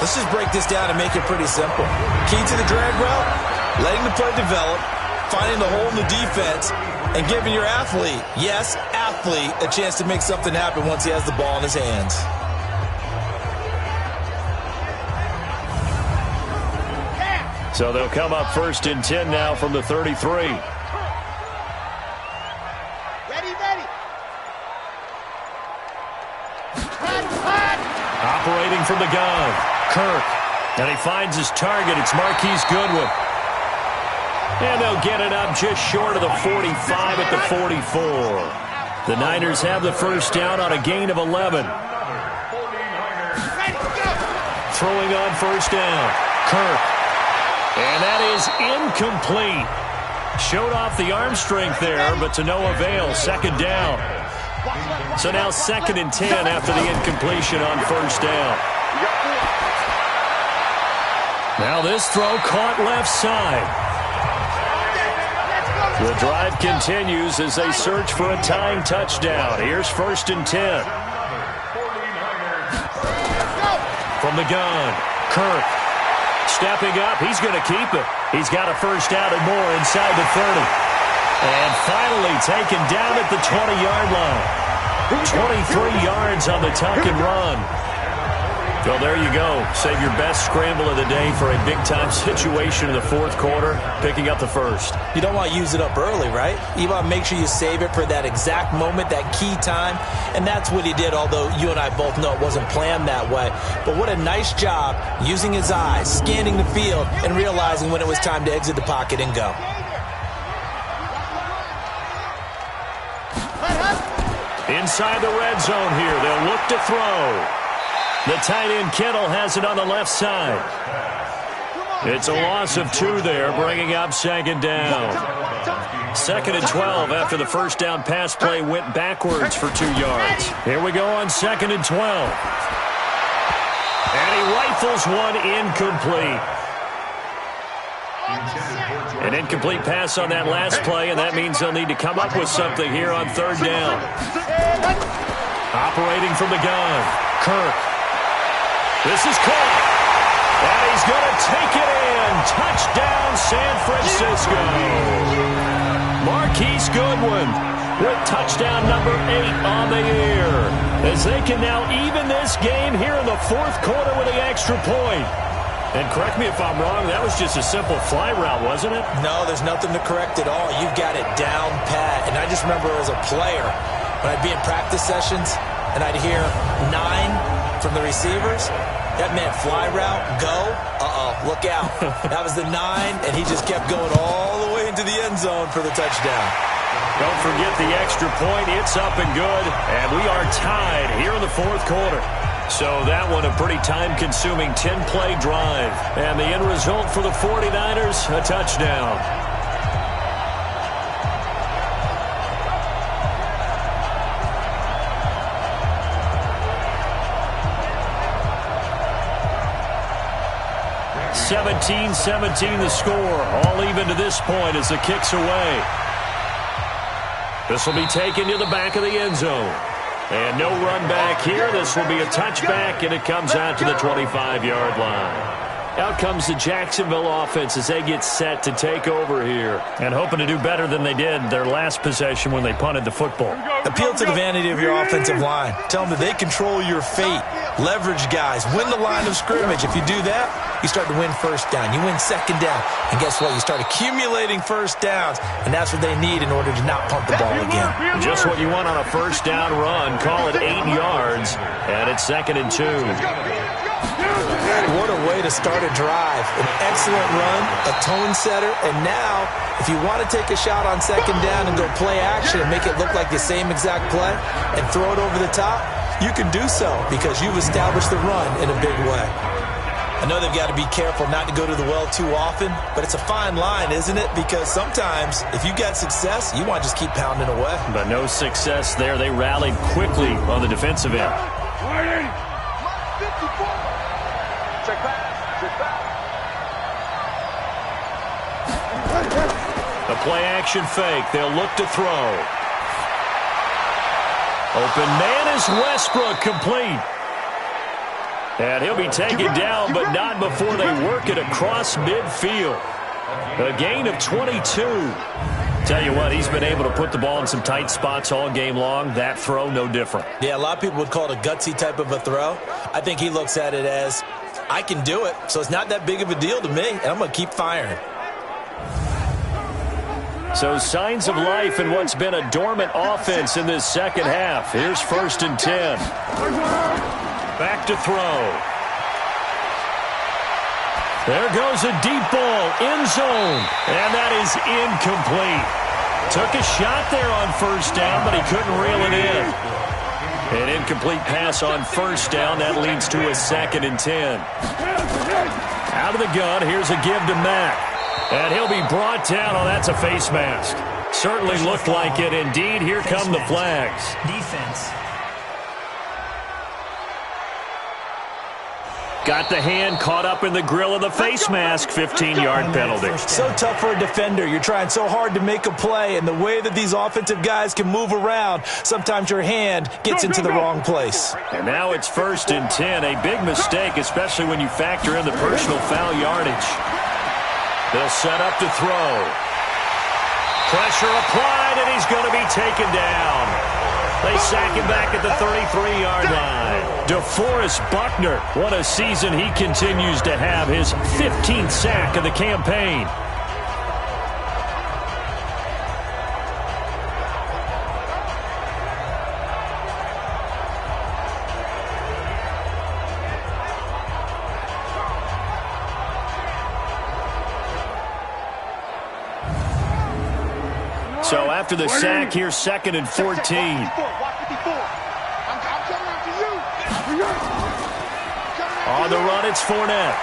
Let's just break this down and make it pretty simple. Key to the drag route, letting the play develop, finding the hole in the defense, and giving your athlete, yes, athlete, a chance to make something happen once he has the ball in his hands. So they'll come up 1st and 10 now from the 33. Operating from the gun, Kirk. And he finds his target. It's Marquise Goodwin. And they'll get it up just short of the 45 at the 44. The Niners have the first down on a gain of 11. Throwing on first down, Kirk. And that is incomplete. Showed off the arm strength there, but to no avail. 2nd down. So now 2nd and 10 after the incompletion on first down. Now this throw caught left side. The drive continues as they search for a tying touchdown. Here's 1st and 10. From the gun, Kirk. Stepping up, he's going to keep it. He's got a first down and more inside the 30. And finally taken down at the 20-yard line. 23 yards on the tuck and run. Well, there you go. Save your best scramble of the day for a big-time situation in the 4th quarter, picking up the first. You don't want to use it up early, right? You want to make sure you save it for that exact moment, that key time. And that's what he did, although you and I both know it wasn't planned that way. But what a nice job using his eyes, scanning the field, and realizing when it was time to exit the pocket and go. inside the red zone here. They'll look to throw. The tight end Kittle has it on the left side. It's a loss of 2 there, bringing up second down. 2nd and 12 after the first down pass play went backwards for 2 yards. Here we go on 2nd and 12. And he rifles one incomplete. An incomplete pass on that last play, and that means they'll need to come up with something here on 3rd down. Operating from the gun, Kirk. This is caught. And he's going to take it in. Touchdown, San Francisco. Marquise Goodwin with touchdown number 8 on the year, as they can now even this game here in the 4th quarter with the extra point. And correct me if I'm wrong, that was just a simple fly route, wasn't it? No, there's nothing to correct at all. You've got it down pat. And I just remember as a player, when I'd be in practice sessions and I'd hear 9 from the receivers, that meant fly route, go, look out. That was the 9, and he just kept going all the way into the end zone for the touchdown. Don't forget the extra point. It's up and good, and we are tied here in the 4th quarter. So that one a pretty time-consuming 10-play drive. And the end result for the 49ers, a touchdown. (17-17) the score. All even to this point as the kick's away. This will be taken to the back of the end zone. And no run back here. This will be a touchback, and it comes out to the 25-yard line. Out comes the Jacksonville offense as they get set to take over here. And hoping to do better than they did their last possession when they punted the football. Appeal to the vanity of your offensive line. Tell them that they control your fate. Leverage guys. Win the line of scrimmage. If you do that, you start to win first down. You win second down. And guess what? You start accumulating first downs. And that's what they need in order to not punt the ball again. Just what you want on a first down run. Call it 8 yards. And it's 2nd and 2. What a way to start a drive. An excellent run, a tone setter, and now, if you want to take a shot on second down and go play action and make it look like the same exact play and throw it over the top, you can do so because you've established the run in a big way. I know they've got to be careful not to go to the well too often, but it's a fine line, isn't it? Because sometimes, if you got success, you want to just keep pounding away. But no success there. They rallied quickly on the defensive end. Check back. The play action fake. They'll look to throw. Open man is Westbrook, complete. And he'll be taken down, but not before they work it across midfield. A gain of 22. Tell you what, he's been able to put the ball in some tight spots all game long. That throw, no different. Yeah, a lot of people would call it a gutsy type of a throw. I think he looks at it as, I can do it, so it's not that big of a deal to me, and I'm going to keep firing. So signs of life in what's been a dormant offense in this second half. Here's 1st and 10. Back to throw. There goes a deep ball, end zone, and that is incomplete. Took a shot there on first down, but he couldn't reel it in. An incomplete pass on first down. That leads to a 2nd and 10. Out of the gun, here's a give to Mack. And he'll be brought down. Oh, that's a face mask. Certainly looked like it. Indeed, here come the flags. Defense. Got the hand caught up in the grill of the face mask. 15-yard penalty. So tough for a defender. You're trying so hard to make a play, and the way that these offensive guys can move around, sometimes your hand gets into the wrong place. And now it's 1st and 10. A big mistake, especially when you factor in the personal foul yardage. They'll set up to throw. Pressure applied, and he's going to be taken down. They sack him back at the 33-yard line. DeForest Buckner, what a season he continues to have. His 15th sack of the campaign. So after the sack, here's 2nd and 14. Watch 54. I'm coming after you. On the run, it's Fournette.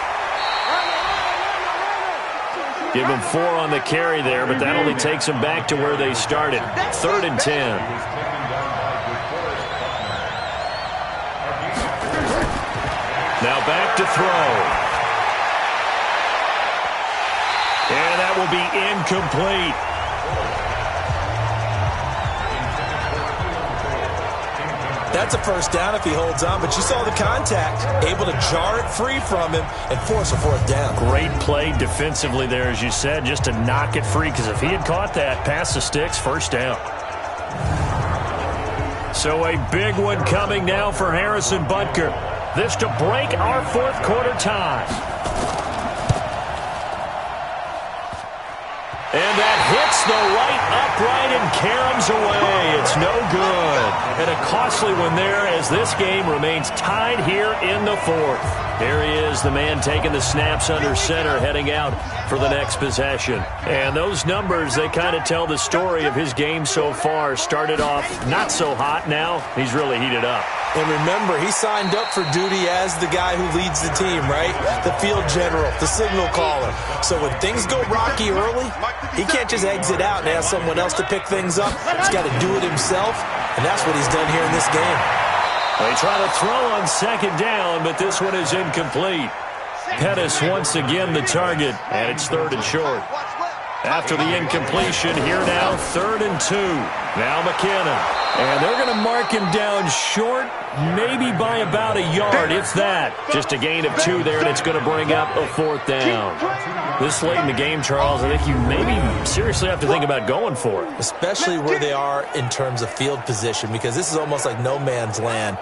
Give him 4 on the carry there, but that only takes them back to where they started. 3rd and 10. Now back to throw. And that will be incomplete. That's a first down if he holds on, but you saw the contact. Able to jar it free from him and force a 4th down. Great play defensively there, as you said, just to knock it free, because if he had caught that, past the sticks, first down. So a big one coming now for Harrison Butker. This to break our 4th quarter tie. And that hits the right upright and caroms away. It's no good. And a costly one there as this game remains tied here in the 4th. There he is, the man taking the snaps under center, heading out for the next possession. And those numbers, they kind of tell the story of his game so far. Started off not so hot. Now he's really heated up. And remember, he signed up for duty as the guy who leads the team, right? The field general, the signal caller. So when things go rocky early, he can't just exit out and ask someone else to pick things up. He's got to do it himself, and that's what he's done here in this game. They try to throw on 2nd down, but this one is incomplete. Pettis once again the target, and it's 3rd and short. After the incompletion, here now 3rd and 2. Now McKinnon. And they're going to mark him down short, maybe by about a yard, if that. Just a gain of 2 there, and it's going to bring up a 4th down. This late in the game, Charles, I think you maybe seriously have to think about going for it. Especially where they are in terms of field position, because this is almost like no man's land.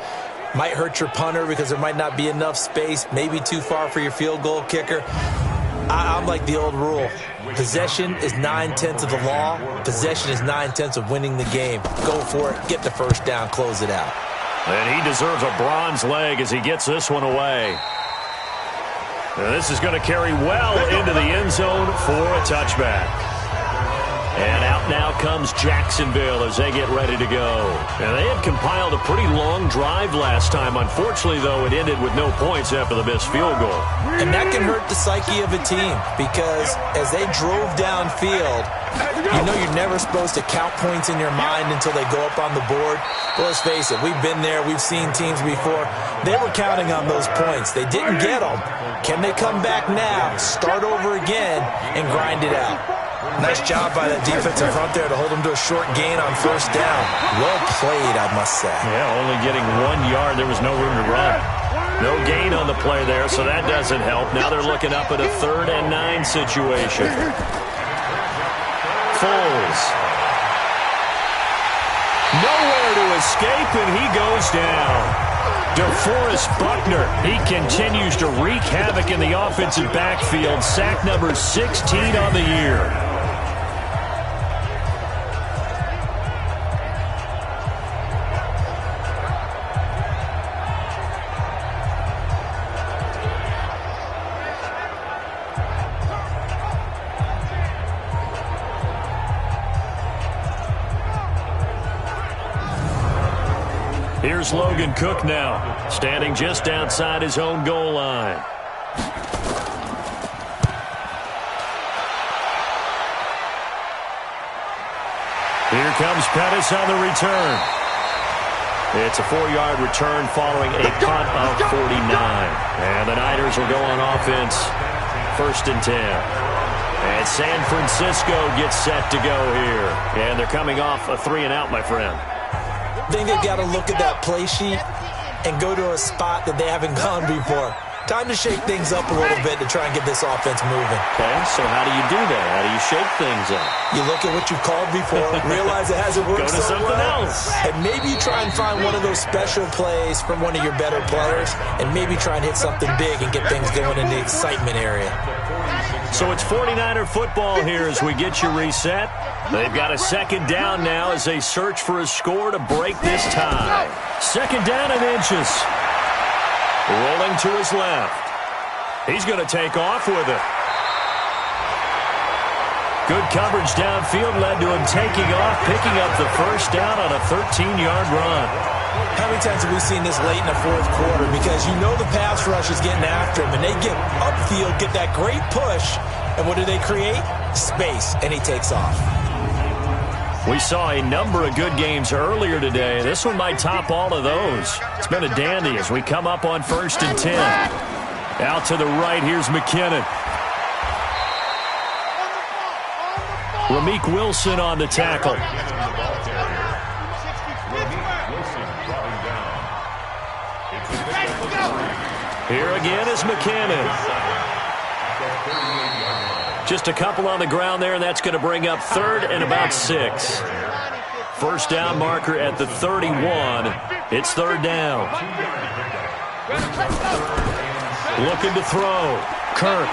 Might hurt your punter because there might not be enough space, maybe too far for your field goal kicker. I'm like the old rule. Possession is 9/10 of the law. Possession is 9/10 of winning the game. Go for it. Get the first down. Close it out. And he deserves a bronze leg as he gets this one away. Now this is going to carry well into the end zone for a touchback. And out now comes Jacksonville as they get ready to go. And they had compiled a pretty long drive last time. Unfortunately, though, it ended with no points after the missed field goal. And that can hurt the psyche of a team because as they drove downfield, you know you're never supposed to count points in your mind until they go up on the board. Well, let's face it, we've been there. We've seen teams before. They were counting on those points. They didn't get them. Can they come back now, start over again, and grind it out? Nice job by that defensive front there to hold them to a short gain on 1st down. Well played, I must say. Yeah, only getting 1 yard. There was no room to run. No gain on the play there, so that doesn't help. Now they're looking up at a 3rd and 9 situation. Foles. Nowhere to escape, and he goes down. DeForest Buckner, he continues to wreak havoc in the offensive backfield. Sack number 16 on the year. Here's Logan Cook now, standing just outside his own goal line. Here comes Pettis on the return. It's a 4-yard return following a punt of 49. And the Niners will go on offense, 1st and 10. And San Francisco gets set to go here. And they're coming off a 3-and-out, my friend. I think they've got to look at that play sheet and go to a spot that they haven't gone before. Time to shake things up a little bit to try and get this offense moving. Okay, so how do you do that? How do you shake things up? You look at what you've called before, realize it hasn't worked Go to so something well, else. and maybe you try and find one of those special plays from one of your better players, and maybe try and hit something big and get things going in the excitement area. So it's 49er football here as we get you reset. They've got a 2nd down now as they search for a score to break this tie. 2nd down and inches. Rolling to his left. He's going to take off with it. Good coverage downfield led to him taking off, picking up the first down on a 13-yard run. How many times have we seen this late in the fourth quarter? Because you know the pass rush is getting after him, and they get upfield, get that great push, and what do they create? Space, and he takes off. We saw a number of good games earlier today. This one might top all of those. It's been a dandy as we come up on 1st and 10. Out to the right, here's McKinnon. Ramik Wilson on the tackle. Here again is McKinnon. Just a couple on the ground there, and that's going to bring up 3rd and about 6. First down marker at the 31. It's 3rd down. Looking to throw. Kirk.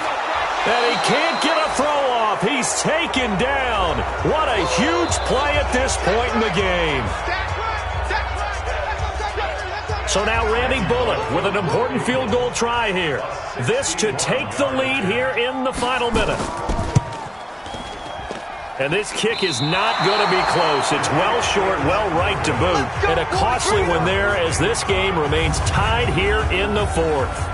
And he can't get a throw off. He's taken down. What a huge play at this point in the game. So now Randy Bullock with an important field goal try here. This to take the lead here in the final minute. And this kick is not going to be close. It's well short, well right to boot. And a costly one there as this game remains tied here in the 4th.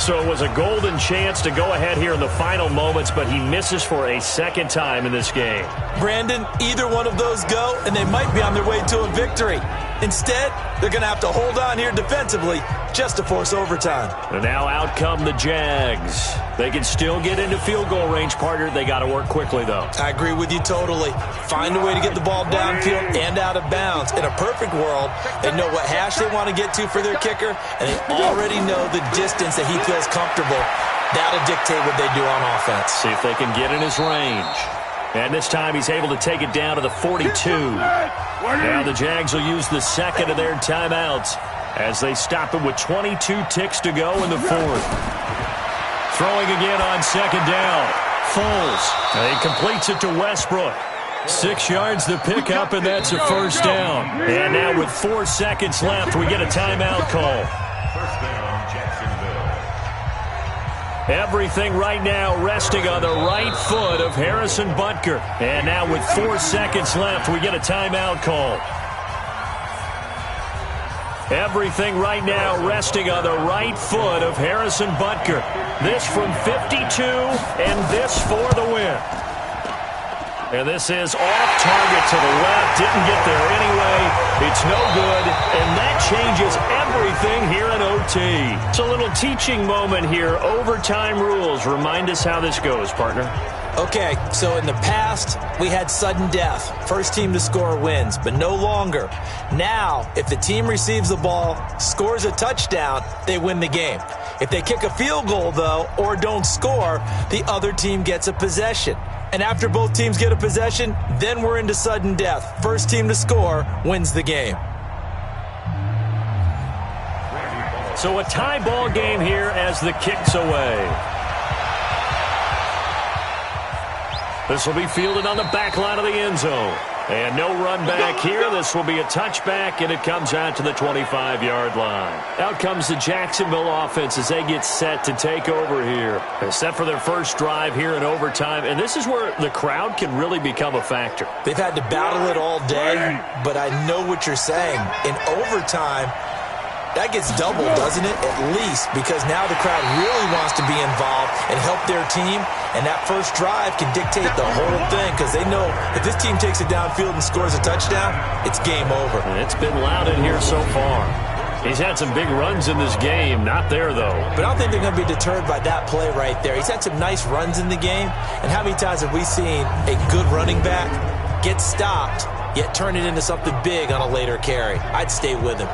So it was a golden chance to go ahead here in the final moments, but he misses for a second time in this game. Brandon, either one of those go, and they might be on their way to a victory. Instead, they're going to have to hold on here defensively just to force overtime. And now out come the Jags. They can still get into field goal range, partner. They got to work quickly, though. I agree with you totally. Find a way to get the ball downfield and out of bounds. In a perfect world, they know what hash they want to get to for their kicker, and they already know the distance that he feels comfortable. That'll dictate what they do on offense. See if they can get in his range. And this time he's able to take it down to the 42. Now the Jags will use the second of their timeouts as they stop it with 22 ticks to go in the 4th. Throwing again on 2nd down. Foles. And he completes it to Westbrook. 6 yards to pick up, and that's a first down. And now with 4 seconds left, we get a timeout call. First down, Jacksonville. Everything right now resting on the right foot of Harrison Butker. And now with 4 seconds left, we get a timeout call. Everything right now resting on the right foot of Harrison Butker. This from 52, and this for the win. And this is off target to the left. Didn't get there anyway. It's no good. And that changes everything here in OT. It's a little teaching moment here. Overtime rules. Remind us how this goes, partner. Okay, so in the past, we had sudden death. First team to score wins, but no longer. Now, if the team receives the ball, scores a touchdown, they win the game. If they kick a field goal, though, or don't score, the other team gets a possession. And after both teams get a possession, then we're into sudden death. First team to score wins the game. So a tie ball game here as the kick's away. This will be fielded on the back line of the end zone. And no run back here. This will be a touchback, and it comes out to the 25-yard line. Out comes the Jacksonville offense as they get set to take over here. They're set for their first drive here in overtime, and this is where the crowd can really become a factor. They've had to battle it all day, but I know what you're saying. In overtime, that gets doubled, doesn't it? At least, because now the crowd really wants to be involved and help their team, and that first drive can dictate the whole thing because they know if this team takes it downfield and scores a touchdown, it's game over. And it's been loud in here so far. He's had some big runs in this game. Not there, though. But I don't think they're going to be deterred by that play right there. He's had some nice runs in the game, and how many times have we seen a good running back get stopped, yet turn it into something big on a later carry? I'd stay with him.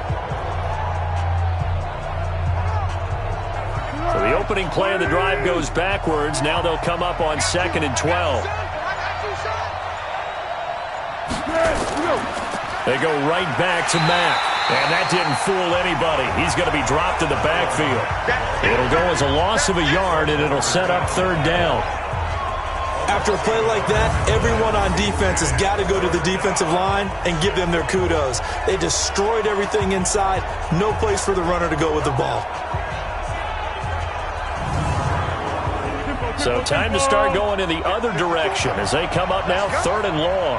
So the opening play of the drive goes backwards. Now they'll come up on 2nd and 12. They go right back to Mack. And that didn't fool anybody. He's going to be dropped in the backfield. It'll go as a loss of a yard, and it'll set up 3rd down. After a play like that, everyone on defense has got to go to the defensive line and give them their kudos. They destroyed everything inside. No place for the runner to go with the ball. So time to start going in the other direction as they come up now 3rd and long.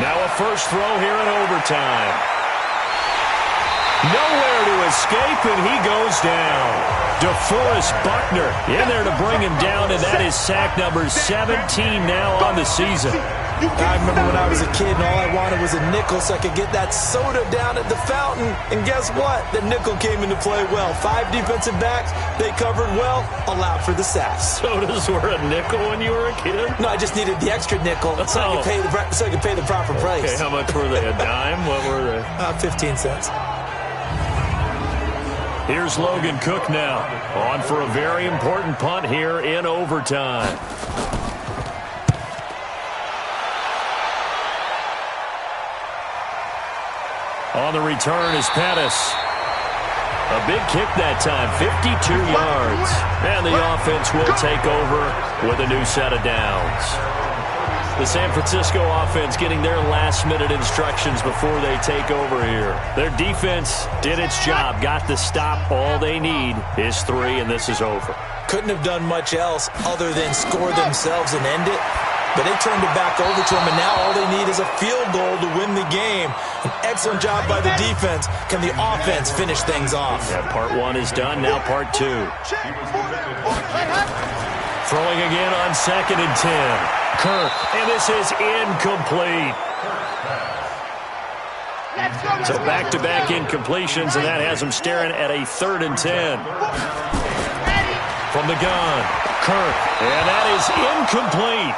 Now a first throw here in overtime. Nowhere to escape, and he goes down. DeForest Buckner in there to bring him down, and that is sack number 17 now on the season. I remember when I was a kid and all I wanted was a nickel so I could get that soda down at the fountain. And guess what? The nickel came into play well. 5 defensive backs, they covered well, allowed for the sacks. Sodas were a nickel when you were a kid? No, I just needed the extra nickel so I could pay the proper price. Okay, how much were they? A dime? What were they? 15 cents. Here's Logan Cook now, on for a very important punt here in overtime. On the return is Pettis. A big kick that time, 52 yards. And the offense will take over with a new set of downs. The San Francisco offense getting their last-minute instructions before they take over here. Their defense did its job, got the stop. All they need is 3, and this is over. Couldn't have done much else other than score themselves and end it. But they turned it back over to them, and now all they need is a field goal to win the game. An excellent job by the defense. Can the offense finish things off? Yeah, part 1 is done, now part 2. Throwing again on 2nd and 10. Kirk, and this is incomplete. So back-to-back incompletions, and that has them staring at a 3rd and 10. From the gun, Kirk, and that is incomplete.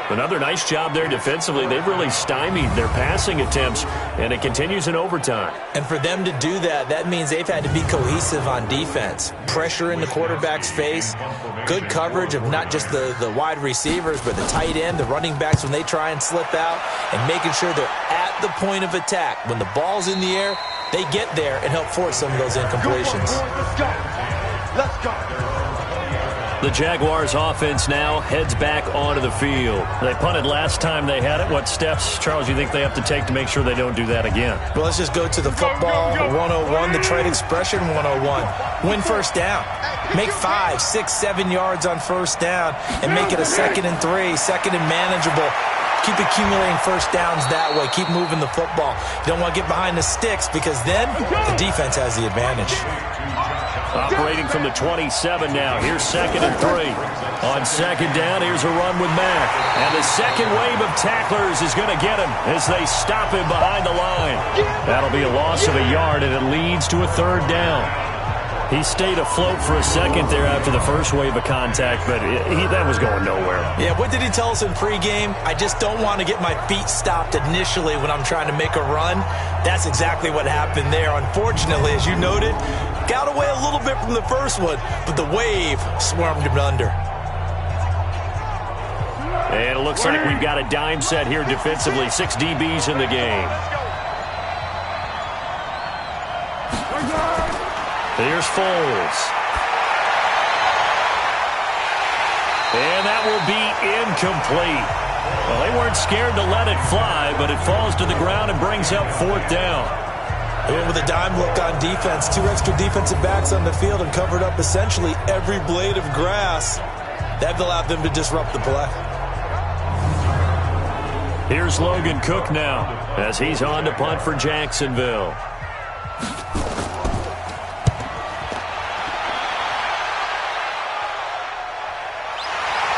Another nice job there defensively. They've really stymied their passing attempts, and it continues in overtime. And for them to do that, that means they've had to be cohesive on defense. Pressure in the quarterback's face, good coverage of not just the wide receivers, but the tight end, the running backs when they try and slip out, and making sure they're at the point of attack. When the ball's in the air, they get there and help force some of those incompletions. Let's go. The Jaguars offense now heads back onto the field. They punted last time they had it. What steps, Charles, you think they have to take to make sure they don't do that again? Well, let's just go to the football 101, the trade expression 101. Win first down. Make 5, 6, 7 yards on first down and make it a 2nd and 3, 2nd and manageable. Keep accumulating first downs that way. Keep moving the football. You don't want to get behind the sticks because then the defense has the advantage. Operating from the 27 now. Here's 2nd and 3. On 2nd down, here's a run with Mack. And the second wave of tacklers is going to get him as they stop him behind the line. That'll be a loss of a yard, and it leads to a 3rd down. He stayed afloat for a second there after the first wave of contact, but that was going nowhere. Yeah, what did he tell us in pregame? I just don't want to get my feet stopped initially when I'm trying to make a run. That's exactly what happened there. Unfortunately, as you noted, got away a little bit from the first one, but the wave swarmed him under. And it looks like we've got a dime set here defensively. 6 DBs in the game. Here's Foles. And that will be incomplete. Well, they weren't scared to let it fly, but it falls to the ground and brings up 4th down. They went with a dime look on defense. 2 extra defensive backs on the field and covered up essentially every blade of grass. That allowed them to disrupt the play. Here's Logan Cook now as he's on to punt for Jacksonville.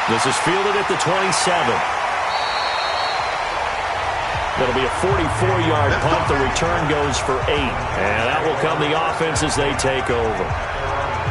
This is fielded at the 27. That'll be a 44-yard punt. The return goes for 8. And that will come the offense as they take over.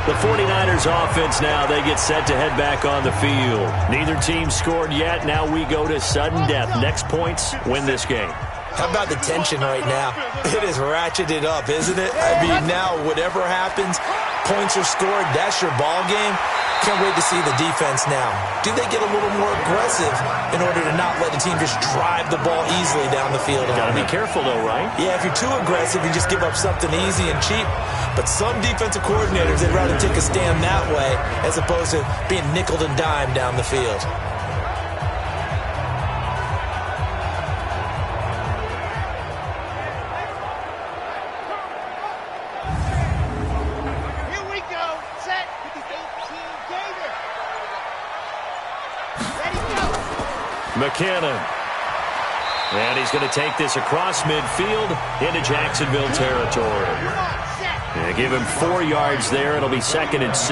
The 49ers offense now, they get set to head back on the field. Neither team scored yet. Now we go to sudden death. Next points win this game. How about the tension right now? It is ratcheted up, isn't it? I mean, now whatever happens, points are scored. That's your ball game. Can't wait to see the defense now. Do they get a little more aggressive in order to not let the team just drive the ball easily down the field? Got to be careful, though, right? Yeah, if you're too aggressive, you just give up something easy and cheap. But some defensive coordinators, they'd rather take a stand that way as opposed to being nickeled and dimed down the field. McKinnon. And he's going to take this across midfield into Jacksonville territory. Yeah, give him 4 yards there. It'll be 2nd and 6.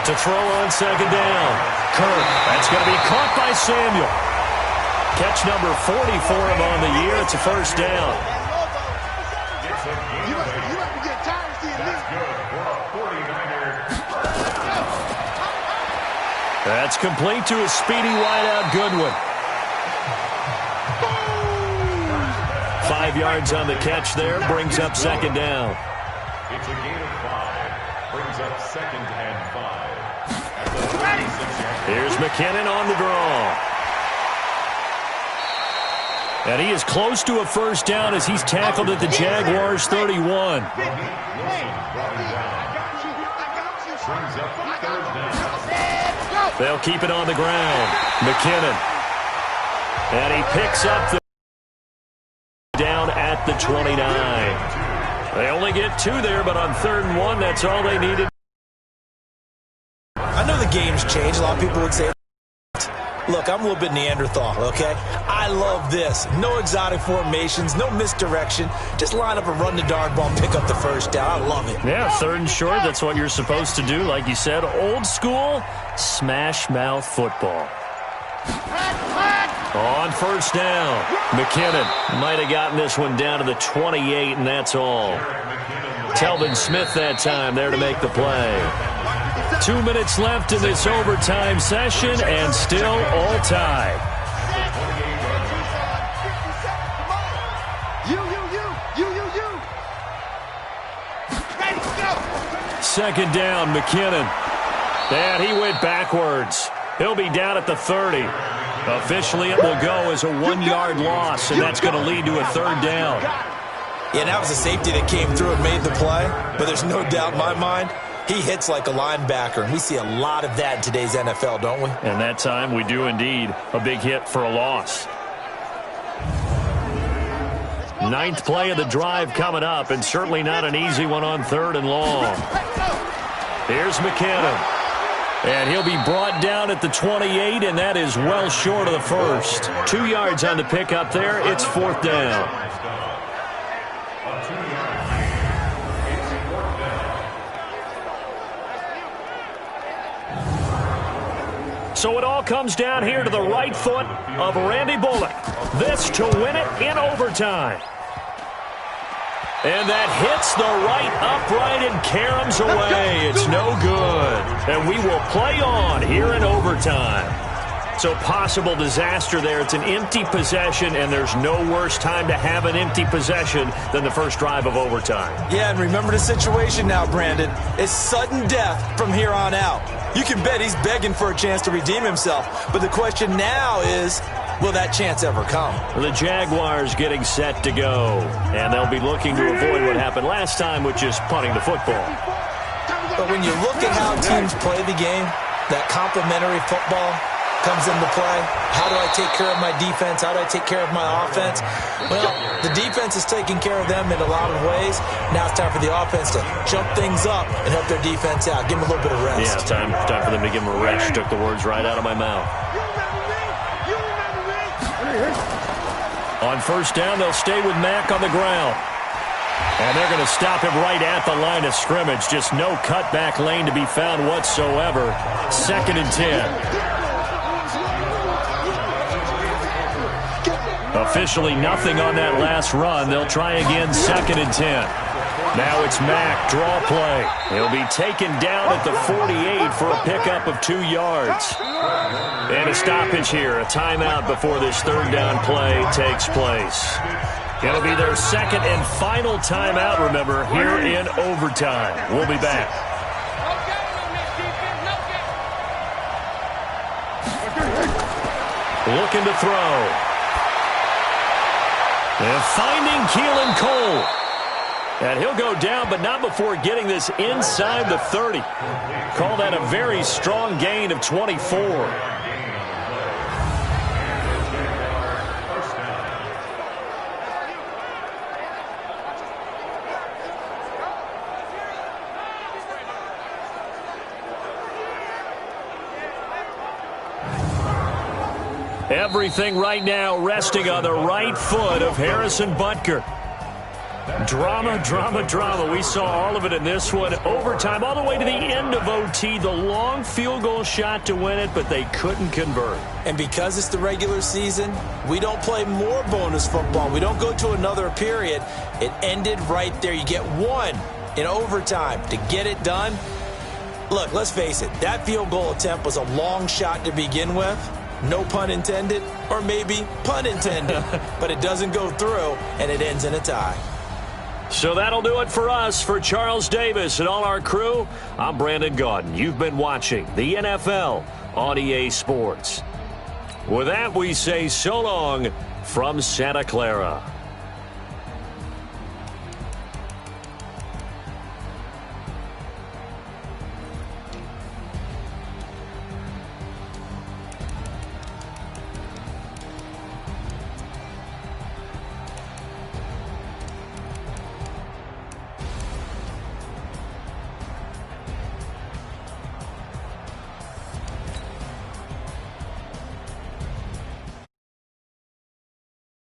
To throw on 2nd down. Kirk. That's going to be caught by Samuel. Catch number 40 for him on the year. It's a 1st down. That's complete to a speedy wideout Goodwin. 5 yards on the catch there. Brings up 2nd down. It's a gain of 5. Brings up 2nd and 5. Here's McKinnon on the draw. And he is close to a 1st down as he's tackled at the Jaguars 31. They'll keep it on the ground. McKinnon. And he picks up the down at the 29. They only get 2 there, but on 3rd and 1, that's all they needed. I know the game's changed. A lot of people would say, look, I'm a little bit Neanderthal, okay? I love this. No exotic formations, no misdirection. Just line up and run the darn ball and pick up the 1st down. I love it. Yeah, 3rd and short, that's what you're supposed to do. Like you said, old school, smash mouth football. On 1st down, McKinnon might have gotten this one down to the 28, and that's all. Telvin Smith that time there to make the play. 2 minutes left in this overtime session, and still all tied. Second down, McKinnon. And he went backwards. He'll be down at the 30. Officially, it will go as a 1-yard loss, and that's going to lead to a 3rd down. Yeah, that was a safety that came through and made the play, but there's no doubt in my mind, he hits like a linebacker, and we see a lot of that in today's NFL, don't we? And that time, we do indeed. A big hit for a loss. 9th play of the drive coming up, and certainly not an easy one on 3rd and long. Here's McKinnon. And he'll be brought down at the 28, and that is well short of the 1st. 2 yards on the pickup there. It's 4th down. So it all comes down here to the right foot of Randy Bullock. This to win it in overtime. And that hits the right upright and caroms away. It's no good. And we will play on here in overtime. So possible disaster there. It's an empty possession, and there's no worse time to have an empty possession than the first drive of overtime. Yeah, and remember the situation now, Brandon. It's sudden death from here on out. You can bet he's begging for a chance to redeem himself. But the question now is, will that chance ever come? The Jaguars getting set to go. And they'll be looking to avoid what happened last time, which is punting the football. But when you look at how teams play the game, that complementary football comes into play. How do I take care of my defense? How do I take care of my offense? Well, the defense is taking care of them in a lot of ways. Now it's time for the offense to jump things up and help their defense out. Give them a little bit of rest. Yeah, time for them to give them a rest. Took the words right out of my mouth. On 1st down, they'll stay with Mack on the ground. And they're going to stop him right at the line of scrimmage. Just no cutback lane to be found whatsoever. 2nd and 10. Officially nothing on that last run. They'll try again 2nd and 10. Now it's Mack, draw play. He'll be taken down at the 48 for a pickup of 2 yards. And a stoppage here, a timeout before this 3rd down play takes place. It'll be their 2nd and final timeout, remember, here in overtime. We'll be back. Looking to throw. And finding Keelan Cole. And he'll go down, but not before getting this inside the 30. Call that a very strong gain of 24. Everything right now resting on the right foot of Harrison Butker. Drama, drama, drama. We saw all of it in this one. Overtime, all the way to the end of OT. The long field goal shot to win it, but they couldn't convert. And because it's the regular season, we don't play more bonus football. We don't go to another period. It ended right there. You get one in overtime to get it done. Look, let's face it. That field goal attempt was a long shot to begin with. No pun intended, or maybe pun intended. But it doesn't go through, and it ends in a tie. So that'll do it for us. For Charles Davis and all our crew, I'm Brandon Gaudin. You've been watching the NFL on EA Sports. With that, we say so long from Santa Clara.